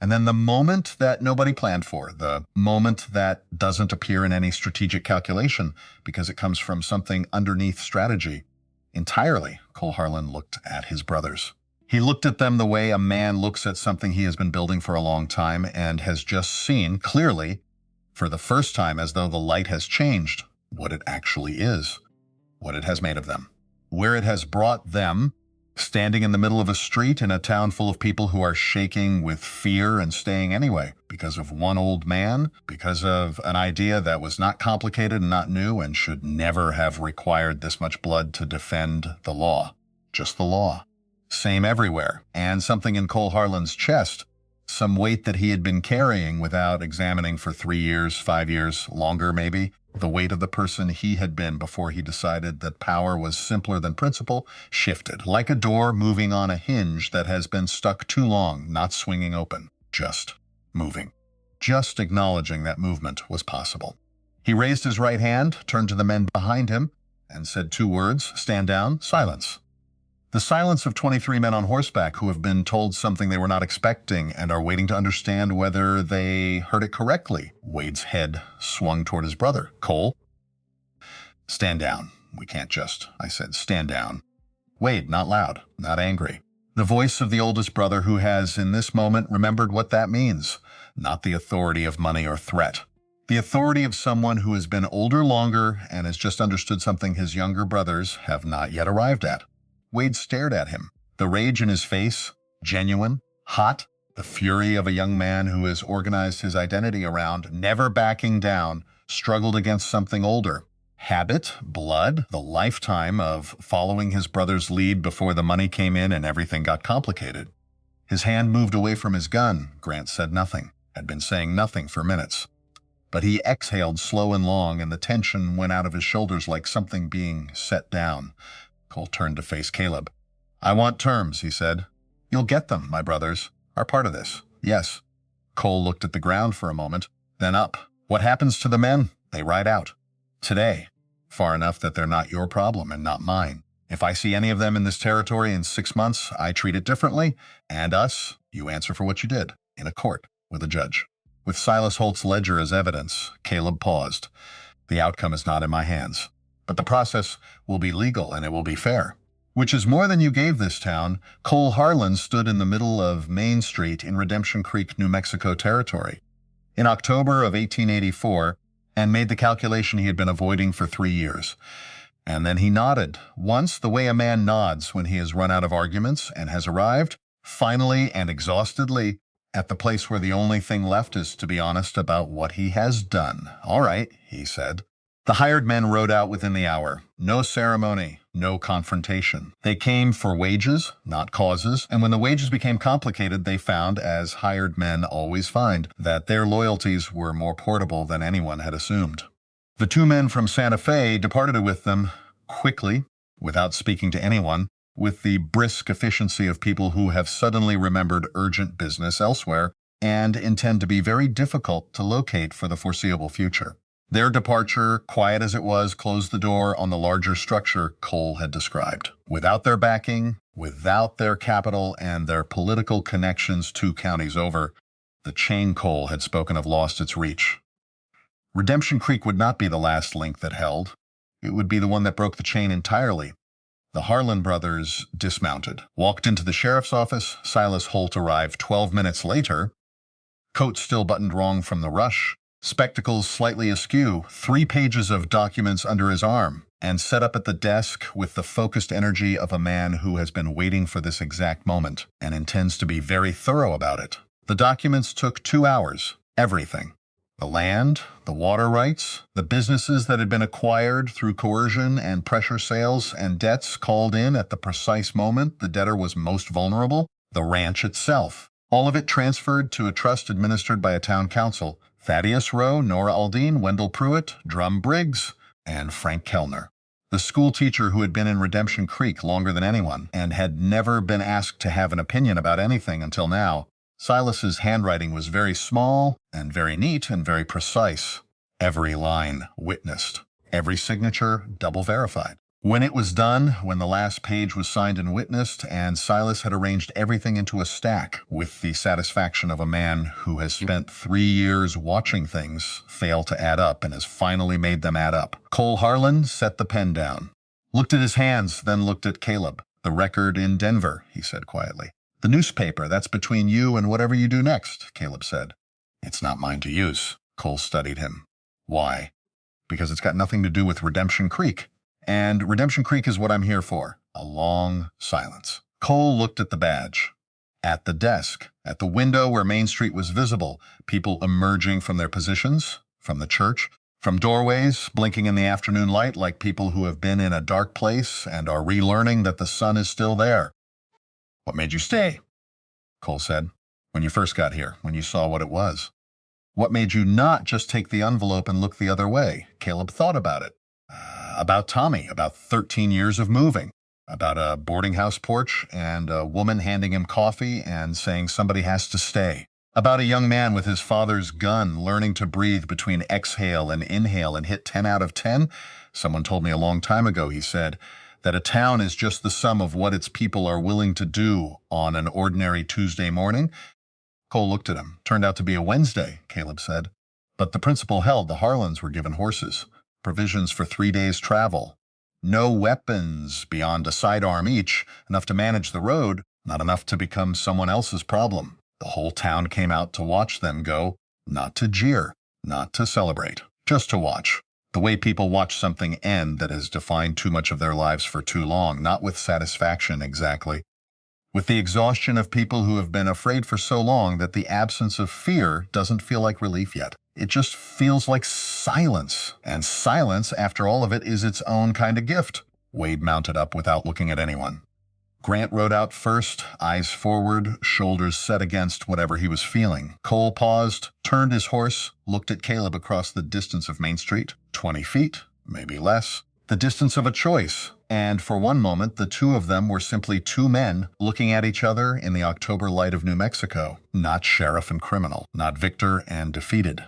And then the moment that nobody planned for, the moment that doesn't appear in any strategic calculation because it comes from something underneath strategy. Entirely, Cole Harlan looked at his brothers. He looked at them the way a man looks at something he has been building for a long time and has just seen, clearly, for the first time, as though the light has changed, what it actually is, what it has made of them, where it has brought them, standing in the middle of a street in a town full of people who are shaking with fear and staying anyway, because of one old man, because of an idea that was not complicated and not new and should never have required this much blood to defend the law. Just the law. Same everywhere. And something in Cole Harlan's chest, some weight that he had been carrying without examining for 3 years, 5 years, longer maybe, the weight of the person he had been before he decided that power was simpler than principle, shifted, like a door moving on a hinge that has been stuck too long, not swinging open, just moving, just acknowledging that movement was possible. He raised his right hand, turned to the men behind him, and said 2 words, stand down, silence. The silence of 23 men on horseback who have been told something they were not expecting and are waiting to understand whether they heard it correctly. Wade's head swung toward his brother. Cole? Stand down. We can't just, I said, stand down. Wade, not loud, not angry. The voice of the oldest brother who has, in this moment, remembered what that means. Not the authority of money or threat. The authority of someone who has been older longer and has just understood something his younger brothers have not yet arrived at. Wade stared at him, the rage in his face, genuine, hot, the fury of a young man who has organized his identity around, never backing down, struggled against something older. Habit, blood, the lifetime of following his brother's lead before the money came in and everything got complicated. His hand moved away from his gun. Grant said nothing, had been saying nothing for minutes. But he exhaled slow and long, and the tension went out of his shoulders like something being set down. Cole turned to face Caleb. "I want terms," he said. "You'll get them, my brothers. Are part of this." "Yes." Cole looked at the ground for a moment, then up. "What happens to the men? They ride out. Today. Far enough that they're not your problem and not mine. If I see any of them in this territory in 6 months, I treat it differently, and us, you answer for what you did, in a court, with a judge." With Silas Holt's ledger as evidence, Caleb paused. "The outcome is not in my hands. But the process will be legal and it will be fair." "Which is more than you gave this town." Cole Harlan stood in the middle of Main Street in Redemption Creek, New Mexico territory, in October of 1884, and made the calculation he had been avoiding for 3 years. And then he nodded, once the way a man nods when he has run out of arguments and has arrived, finally and exhaustedly, at the place where the only thing left is to be honest about what he has done. "All right," he said. The hired men rode out within the hour. No ceremony, no confrontation. They came for wages, not causes, and when the wages became complicated, they found, as hired men always find, that their loyalties were more portable than anyone had assumed. The 2 men from Santa Fe departed with them quickly, without speaking to anyone, with the brisk efficiency of people who have suddenly remembered urgent business elsewhere and intend to be very difficult to locate for the foreseeable future. Their departure, quiet as it was, closed the door on the larger structure Cole had described. Without their backing, without their capital and their political connections 2 counties over, the chain Cole had spoken of lost its reach. Redemption Creek would not be the last link that held. It would be the one that broke the chain entirely. The Harlan brothers dismounted, walked into the sheriff's office. Silas Holt arrived 12 minutes later, coat still buttoned wrong from the rush, spectacles slightly askew, 3 pages of documents under his arm, and set up at the desk with the focused energy of a man who has been waiting for this exact moment and intends to be very thorough about it. The documents took 2 hours, everything. The land, the water rights, the businesses that had been acquired through coercion and pressure sales, and debts called in at the precise moment the debtor was most vulnerable, the ranch itself. All of it transferred to a trust administered by a town council. Thaddeus Rowe, Nora Aldine, Wendell Pruitt, Drum Briggs, and Frank Kellner. The school teacher who had been in Redemption Creek longer than anyone and had never been asked to have an opinion about anything until now. Silas's handwriting was very small and very neat and very precise. Every line witnessed. Every signature double verified. When it was done, when the last page was signed and witnessed, and Silas had arranged everything into a stack with the satisfaction of a man who has spent 3 years watching things fail to add up and has finally made them add up, Cole Harlan set the pen down, looked at his hands, then looked at Caleb. "The record in Denver," he said quietly. "The newspaper, that's between you and whatever you do next," Caleb said. "It's not mine to use." Cole studied him. "Why?" "Because it's got nothing to do with Redemption Creek. And Redemption Creek is what I'm here for." A long silence. Cole looked at the badge. At the desk, at the window where Main Street was visible, people emerging from their positions, from the church, from doorways, blinking in the afternoon light like people who have been in a dark place and are relearning that the sun is still there. "What made you stay?" Cole said. "When you first got here, when you saw what it was." "What made you not just take the envelope and look the other way?" Caleb thought about it. About Tommy, about 13 years of moving, about a boarding house porch and a woman handing him coffee and saying somebody has to stay, about a young man with his father's gun learning to breathe between exhale and inhale and hit 10 out of 10. "Someone told me a long time ago," he said, "that a town is just the sum of what its people are willing to do on an ordinary Tuesday morning." Cole looked at him. "Turned out to be a Wednesday," Caleb said. "But the principle held. The Harlans were given horses, provisions for 3 days' travel, no weapons beyond a sidearm each, enough to manage the road, not enough to become someone else's problem. The whole town came out to watch them go, not to jeer, not to celebrate, just to watch. The way people watch something end that has defined too much of their lives for too long, not with satisfaction exactly. With the exhaustion of people who have been afraid for so long that the absence of fear doesn't feel like relief yet. It just feels like silence. And silence, after all of it, is its own kind of gift." Wade mounted up without looking at anyone. Grant rode out first, eyes forward, shoulders set against whatever he was feeling. Cole paused, turned his horse, looked at Caleb across the distance of Main Street. 20 feet, maybe less. The distance of a choice. And for one moment, the two of them were simply two men looking at each other in the October light of New Mexico. Not sheriff and criminal, not victor and defeated.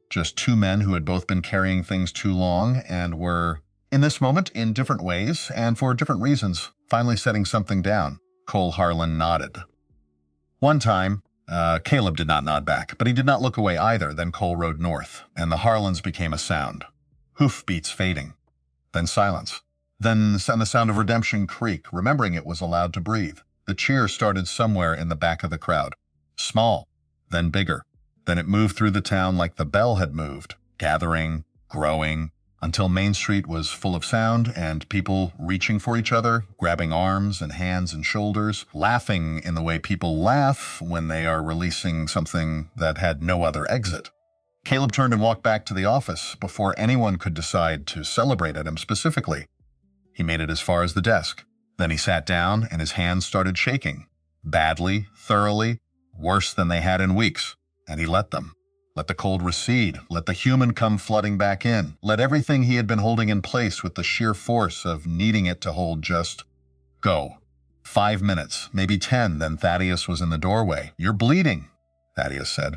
Just two men who had both been carrying things too long and were, in this moment, in different ways and for different reasons, finally setting something down. Cole Harlan nodded. One time, Caleb did not nod back, but he did not look away either. Then Cole rode north, and the Harlans became a sound. Hoofbeats fading. Then silence. Then the sound of Redemption Creek, remembering it was allowed to breathe. The cheer started somewhere in the back of the crowd. Small, then bigger. Then it moved through the town like the bell had moved, gathering, growing, until Main Street was full of sound and people reaching for each other, grabbing arms and hands and shoulders, laughing in the way people laugh when they are releasing something that had no other exit. Caleb turned and walked back to the office before anyone could decide to celebrate at him specifically. He made it as far as the desk. Then he sat down and his hands started shaking. Badly, thoroughly, worse than they had in weeks. And he let them. Let the cold recede. Let the human come flooding back in. Let everything he had been holding in place with the sheer force of needing it to hold just go. 5 minutes, maybe 10, then Thaddeus was in the doorway. "You're bleeding," Thaddeus said.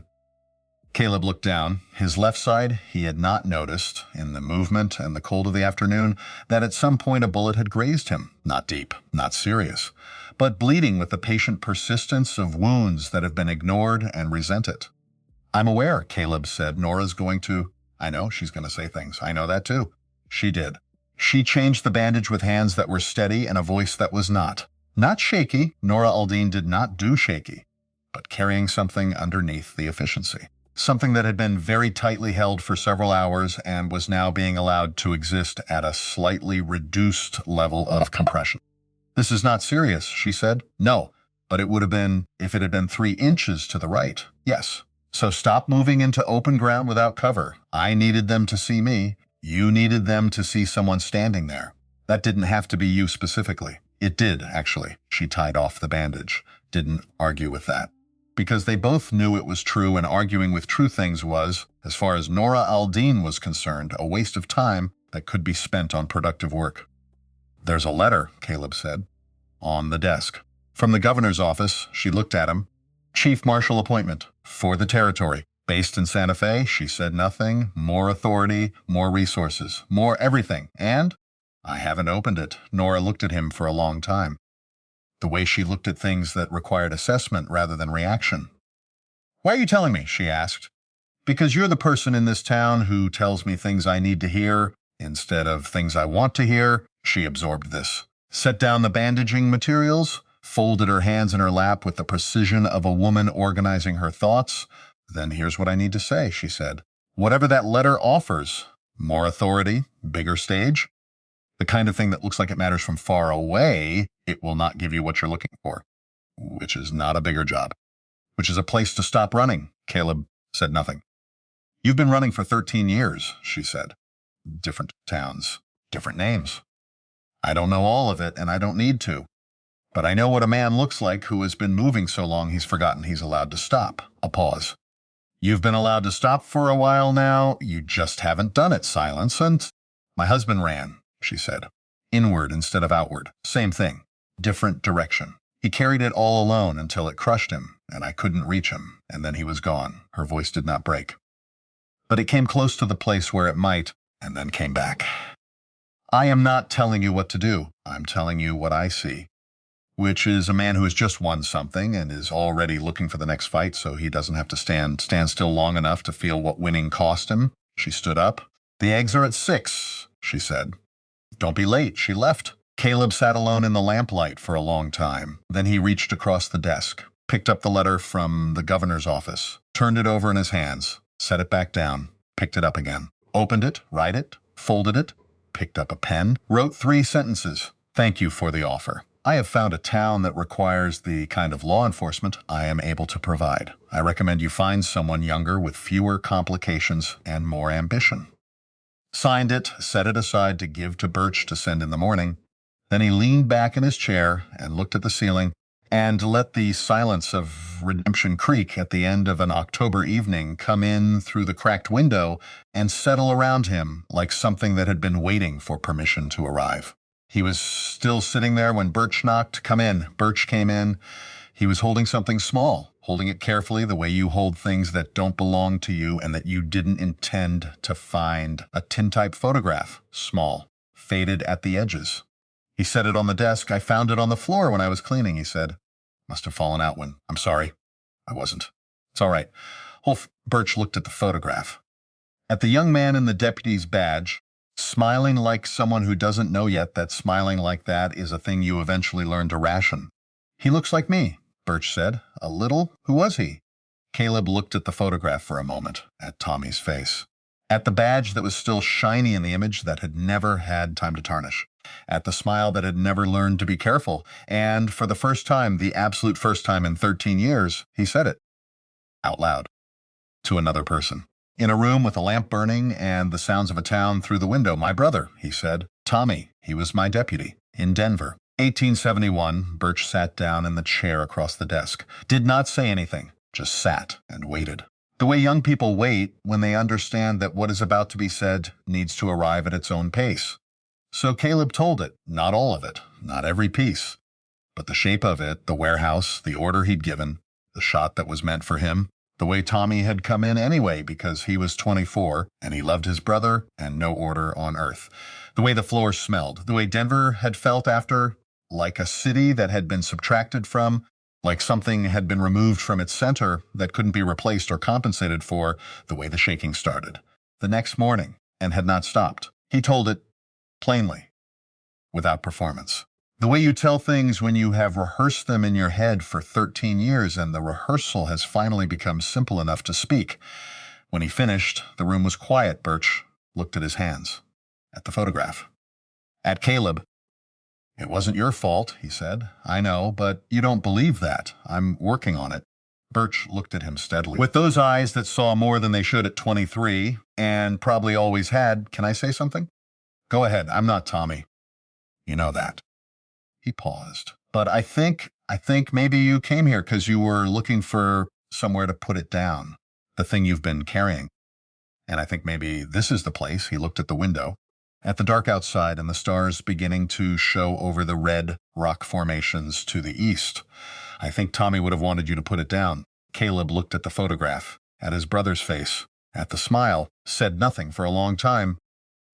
Caleb looked down. His left side, he had not noticed, in the movement and the cold of the afternoon, that at some point a bullet had grazed him. Not deep, not serious, but bleeding with the patient persistence of wounds that have been ignored and resented. "I'm aware," Caleb said. "Nora's going to—" "I know, she's going to say things. I know that too." She did. She changed the bandage with hands that were steady and a voice that was not. Not shaky. Nora Aldine did not do shaky, but carrying something underneath the efficiency. Something that had been very tightly held for several hours and was now being allowed to exist at a slightly reduced level of compression. "This is not serious," she said. "No, but it would have been if it had been 3 inches to the right. Yes. So stop moving into open ground without cover. I needed them to see me. You needed them to see someone standing there. That didn't have to be you specifically. It did, actually." She tied off the bandage. Didn't argue with that. Because they both knew it was true, and arguing with true things was, as far as Nora Aldine was concerned, a waste of time that could be spent on productive work. "There's a letter," Caleb said, "on the desk. From the governor's office." She looked at him. "Chief marshal appointment for the territory. Based in Santa Fe." She said nothing. "More authority, more resources, more everything. And I haven't opened it." Nora looked at him for a long time. The way she looked at things that required assessment rather than reaction. "Why are you telling me?" she asked. "Because you're the person in this town who tells me things I need to hear instead of things I want to hear." She absorbed this. Set down the bandaging materials, folded her hands in her lap with the precision of a woman organizing her thoughts. "Then here's what I need to say," she said. "Whatever that letter offers, more authority, bigger stage, the kind of thing that looks like it matters from far away, it will not give you what you're looking for, which is not a bigger job, which is a place to stop running." Caleb said nothing. "You've been running for 13 years, she said. "Different towns, different names. I don't know all of it, and I don't need to. But I know what a man looks like who has been moving so long he's forgotten he's allowed to stop." A pause. "You've been allowed to stop for a while now. You just haven't done it." Silence. "And my husband ran," she said. "Inward instead of outward. Same thing. Different direction. He carried it all alone until it crushed him, and I couldn't reach him, and then he was gone." Her voice did not break. But it came close to the place where it might, and then came back. "I am not telling you what to do. I'm telling you what I see. Which is a man who has just won something and is already looking for the next fight so he doesn't have to stand still long enough to feel what winning cost him." She stood up. "The eggs are at 6, she said. "Don't be late." She left. Caleb sat alone in the lamplight for a long time. Then he reached across the desk, picked up the letter from the governor's office, turned it over in his hands, set it back down, picked it up again, opened it, read it, folded it, picked up a pen, wrote 3 sentences. "Thank you for the offer. I have found a town that requires the kind of law enforcement I am able to provide. I recommend you find someone younger with fewer complications and more ambition." Signed it, set it aside to give to Birch to send in the morning. Then he leaned back in his chair and looked at the ceiling and let the silence of Redemption Creek at the end of an October evening come in through the cracked window and settle around him like something that had been waiting for permission to arrive. He was still sitting there when Birch knocked. "Come in." Birch came in. He was holding something small, holding it carefully the way you hold things that don't belong to you and that you didn't intend to find. A tintype photograph, small, faded at the edges. He set it on the desk. "I found it on the floor when I was cleaning," he said. "Must have fallen out when—" "I'm sorry. I wasn't." "It's all right." Birch looked at the photograph. At the young man in the deputy's badge, smiling like someone who doesn't know yet that smiling like that is a thing you eventually learn to ration. "He looks like me," Birch said. "A little. Who was he?" Caleb looked at the photograph for a moment, at Tommy's face, at the badge that was still shiny in the image that had never had time to tarnish, at the smile that had never learned to be careful, and for the first time, the absolute first time in 13 years, he said it, out loud, to another person. In a room with a lamp burning and the sounds of a town through the window. "My brother," he said. "Tommy, he was my deputy, in Denver." 1871, Birch sat down in the chair across the desk. Did not say anything, just sat and waited. The way young people wait when they understand that what is about to be said needs to arrive at its own pace. So Caleb told it, not all of it, not every piece, but the shape of it, the warehouse, the order he'd given, the shot that was meant for him, the way Tommy had come in anyway because he was 24 and he loved his brother and no order on earth, the way the floor smelled, the way Denver had felt after, like a city that had been subtracted from, like something had been removed from its center that couldn't be replaced or compensated for, the way the shaking started. The next morning, and had not stopped. He told it plainly, without performance. The way you tell things when you have rehearsed them in your head for 13 years and the rehearsal has finally become simple enough to speak. When he finished, the room was quiet. Birch looked at his hands, at the photograph, at Caleb. "It wasn't your fault," he said. "I know, but you don't believe that. I'm working on it." Birch looked at him steadily. With those eyes that saw more than they should at 23, and probably always had, "Can I say something?" "Go ahead. I'm not Tommy. You know that." He paused. "But I think maybe you came here because you were looking for somewhere to put it down, the thing you've been carrying. And I think maybe this is the place." He looked at the window, at the dark outside and the stars beginning to show over the red rock formations to the east. "I think Tommy would have wanted you to put it down." Caleb looked at the photograph, at his brother's face, at the smile, said nothing for a long time.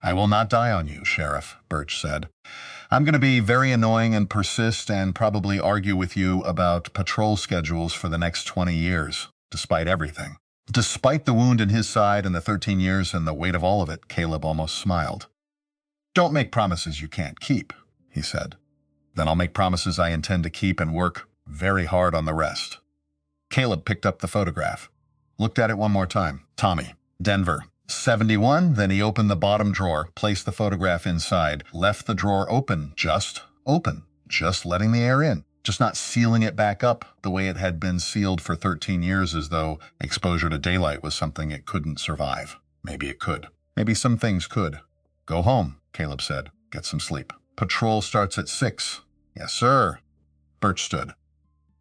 "I will not die on you, Sheriff," Birch said. "I'm going to be very annoying and persist and probably argue with you about patrol schedules for the next 20 years, despite everything." Despite the wound in his side and the 13 years and the weight of all of it, Caleb almost smiled. "Don't make promises you can't keep," he said. "Then I'll make promises I intend to keep and work very hard on the rest." Caleb picked up the photograph, looked at it one more time. "Tommy, Denver, 71, then he opened the bottom drawer, placed the photograph inside, left the drawer open, just letting the air in, just not sealing it back up the way it had been sealed for 13 years as though exposure to daylight was something it couldn't survive. Maybe it could. Maybe some things could. "Go home," Caleb said. "Get some sleep. Patrol starts at 6. "Yes, sir." Birch stood.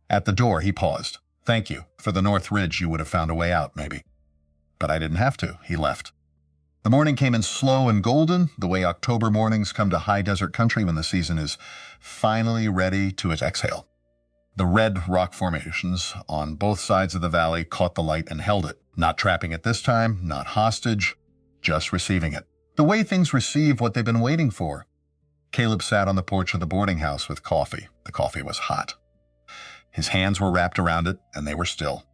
At the door, he paused. "Thank you. For the North Ridge, you would have found a way out, maybe." "But I didn't have to." He left. The morning came in slow and golden, the way October mornings come to high desert country when the season is finally ready to its exhale. The red rock formations on both sides of the valley caught the light and held it, not trapping it this time, not hostage, just receiving it. The way things receive what they've been waiting for. Caleb sat on the porch of the boarding house with coffee. The coffee was hot. His hands were wrapped around it, and they were still.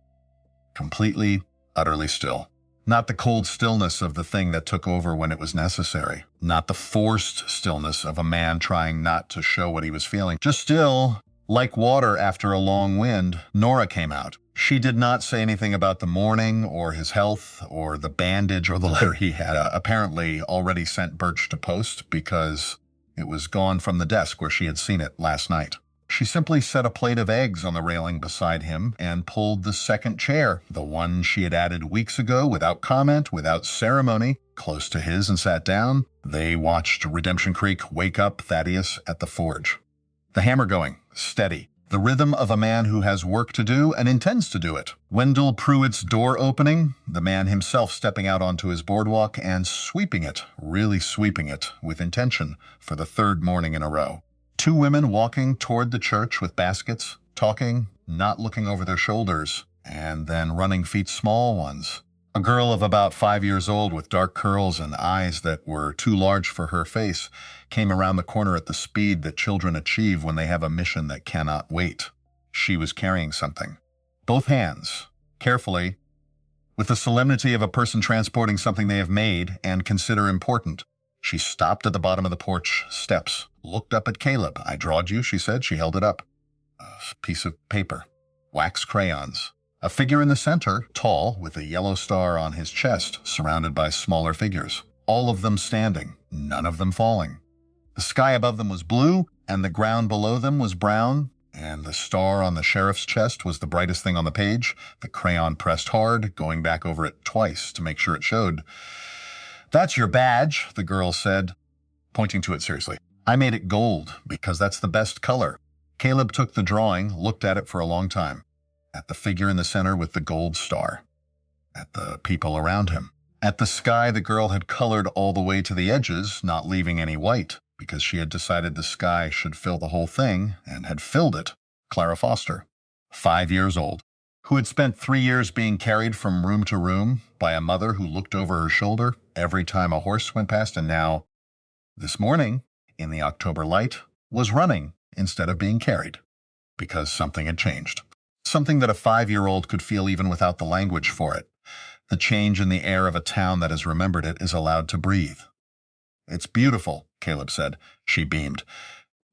Completely, utterly still. Not the cold stillness of the thing that took over when it was necessary. Not the forced stillness of a man trying not to show what he was feeling. Just still, like water after a long wind. Nora came out. She did not say anything about the morning or his health or the bandage or the letter he had apparently already sent Birch to post because it was gone from the desk where she had seen it last night. She simply set a plate of eggs on the railing beside him and pulled the second chair, the one she had added weeks ago, without comment, without ceremony, close to his and sat down. They watched Redemption Creek wake up Thaddeus at the forge. The hammer going, steady. The rhythm of a man who has work to do and intends to do it. Wendell Pruitt's door opening, the man himself stepping out onto his boardwalk and sweeping it, really sweeping it, with intention, for the third morning in a row. Two women walking toward the church with baskets, talking, not looking over their shoulders, and then running feet small ones. A girl of about 5 years old with dark curls and eyes that were too large for her face came around the corner at the speed that children achieve when they have a mission that cannot wait. She was carrying something. Both hands, carefully, with the solemnity of a person transporting something they have made and consider important. She stopped at the bottom of the porch steps, looked up at Caleb. "I drawed you," she said. She held it up. A piece of paper. Wax crayons. A figure in the center, tall, with a yellow star on his chest, surrounded by smaller figures. All of them standing, none of them falling. The sky above them was blue, and the ground below them was brown, and the star on the sheriff's chest was the brightest thing on the page. The crayon pressed hard, going back over it twice to make sure it showed. "That's your badge," the girl said, pointing to it seriously. "I made it gold because that's the best color." Caleb took the drawing, looked at it for a long time. At the figure in the center with the gold star. At the people around him. At the sky the girl had colored all the way to the edges, not leaving any white, because she had decided the sky should fill the whole thing, and had filled it. Clara Foster, 5 years old, who had spent 3 years being carried from room to room by a mother who looked over her shoulder every time a horse went past, and now, this morning, in the October light, was running instead of being carried, because something had changed. Something that a 5-year-old could feel even without the language for it. The change in the air of a town that has remembered it is allowed to breathe. "It's beautiful," Caleb said. She beamed.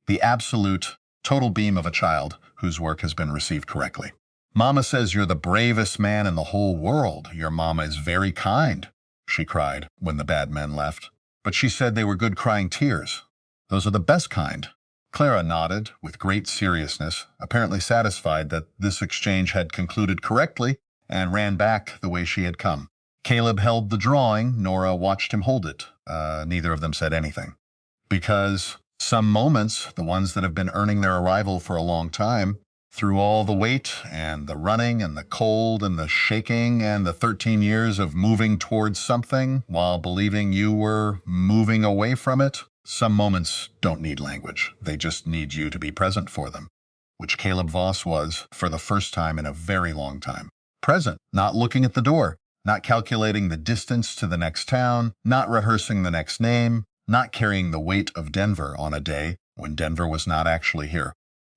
The absolute, total beam of a child whose work has been received correctly. "Mama says you're the bravest man in the whole world. Your mama is very kind," she cried when the bad men left. "But she said they were good crying tears. Those are the best kind." Clara nodded with great seriousness, apparently satisfied that this exchange had concluded correctly, and ran back the way she had come. Caleb held the drawing. Nora watched him hold it. Neither of them said anything. Because some moments, the ones that have been earning their arrival for a long time, through all the wait and the running and the cold and the shaking and the 13 years of moving towards something while believing you were moving away from it, some moments don't need language. They just need you to be present for them, which Caleb Voss was for the first time in a very long time. Present, not looking at the door, not calculating the distance to the next town, not rehearsing the next name, not carrying the weight of Denver on a day when Denver was not actually here.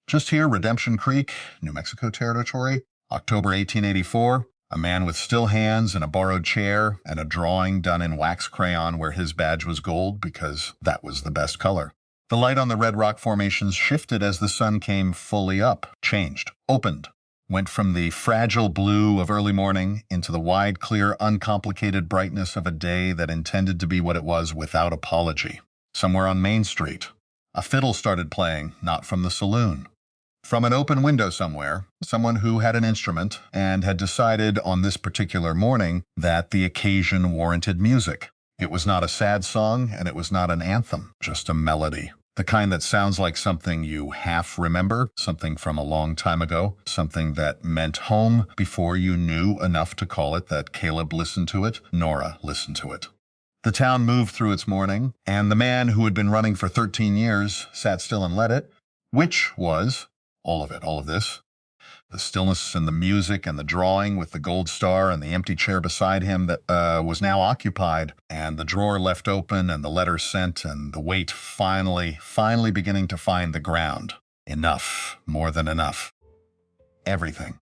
Just here, Redemption Creek, New Mexico Territory, October 1884, a man with still hands and a borrowed chair and a drawing done in wax crayon where his badge was gold because that was the best color. The light on the red rock formations shifted as the sun came fully up, changed, opened, went from the fragile blue of early morning into the wide, clear, uncomplicated brightness of a day that intended to be what it was without apology. Somewhere on Main Street, a fiddle started playing, not from the saloon. From an open window somewhere, someone who had an instrument and had decided on this particular morning that the occasion warranted music. It was not a sad song, and it was not an anthem, just a melody. The kind that sounds like something you half remember, something from a long time ago, something that meant home before you knew enough to call it that Caleb listened to it, Nora listened to it. The town moved through its morning, and the man who had been running for 13 years sat still and let it, which was all of it, all of this. The stillness and the music and the drawing with the gold star and the empty chair beside him that was now occupied, and the drawer left open and the letter sent and the weight finally beginning to find the ground. Enough, more than enough. Everything.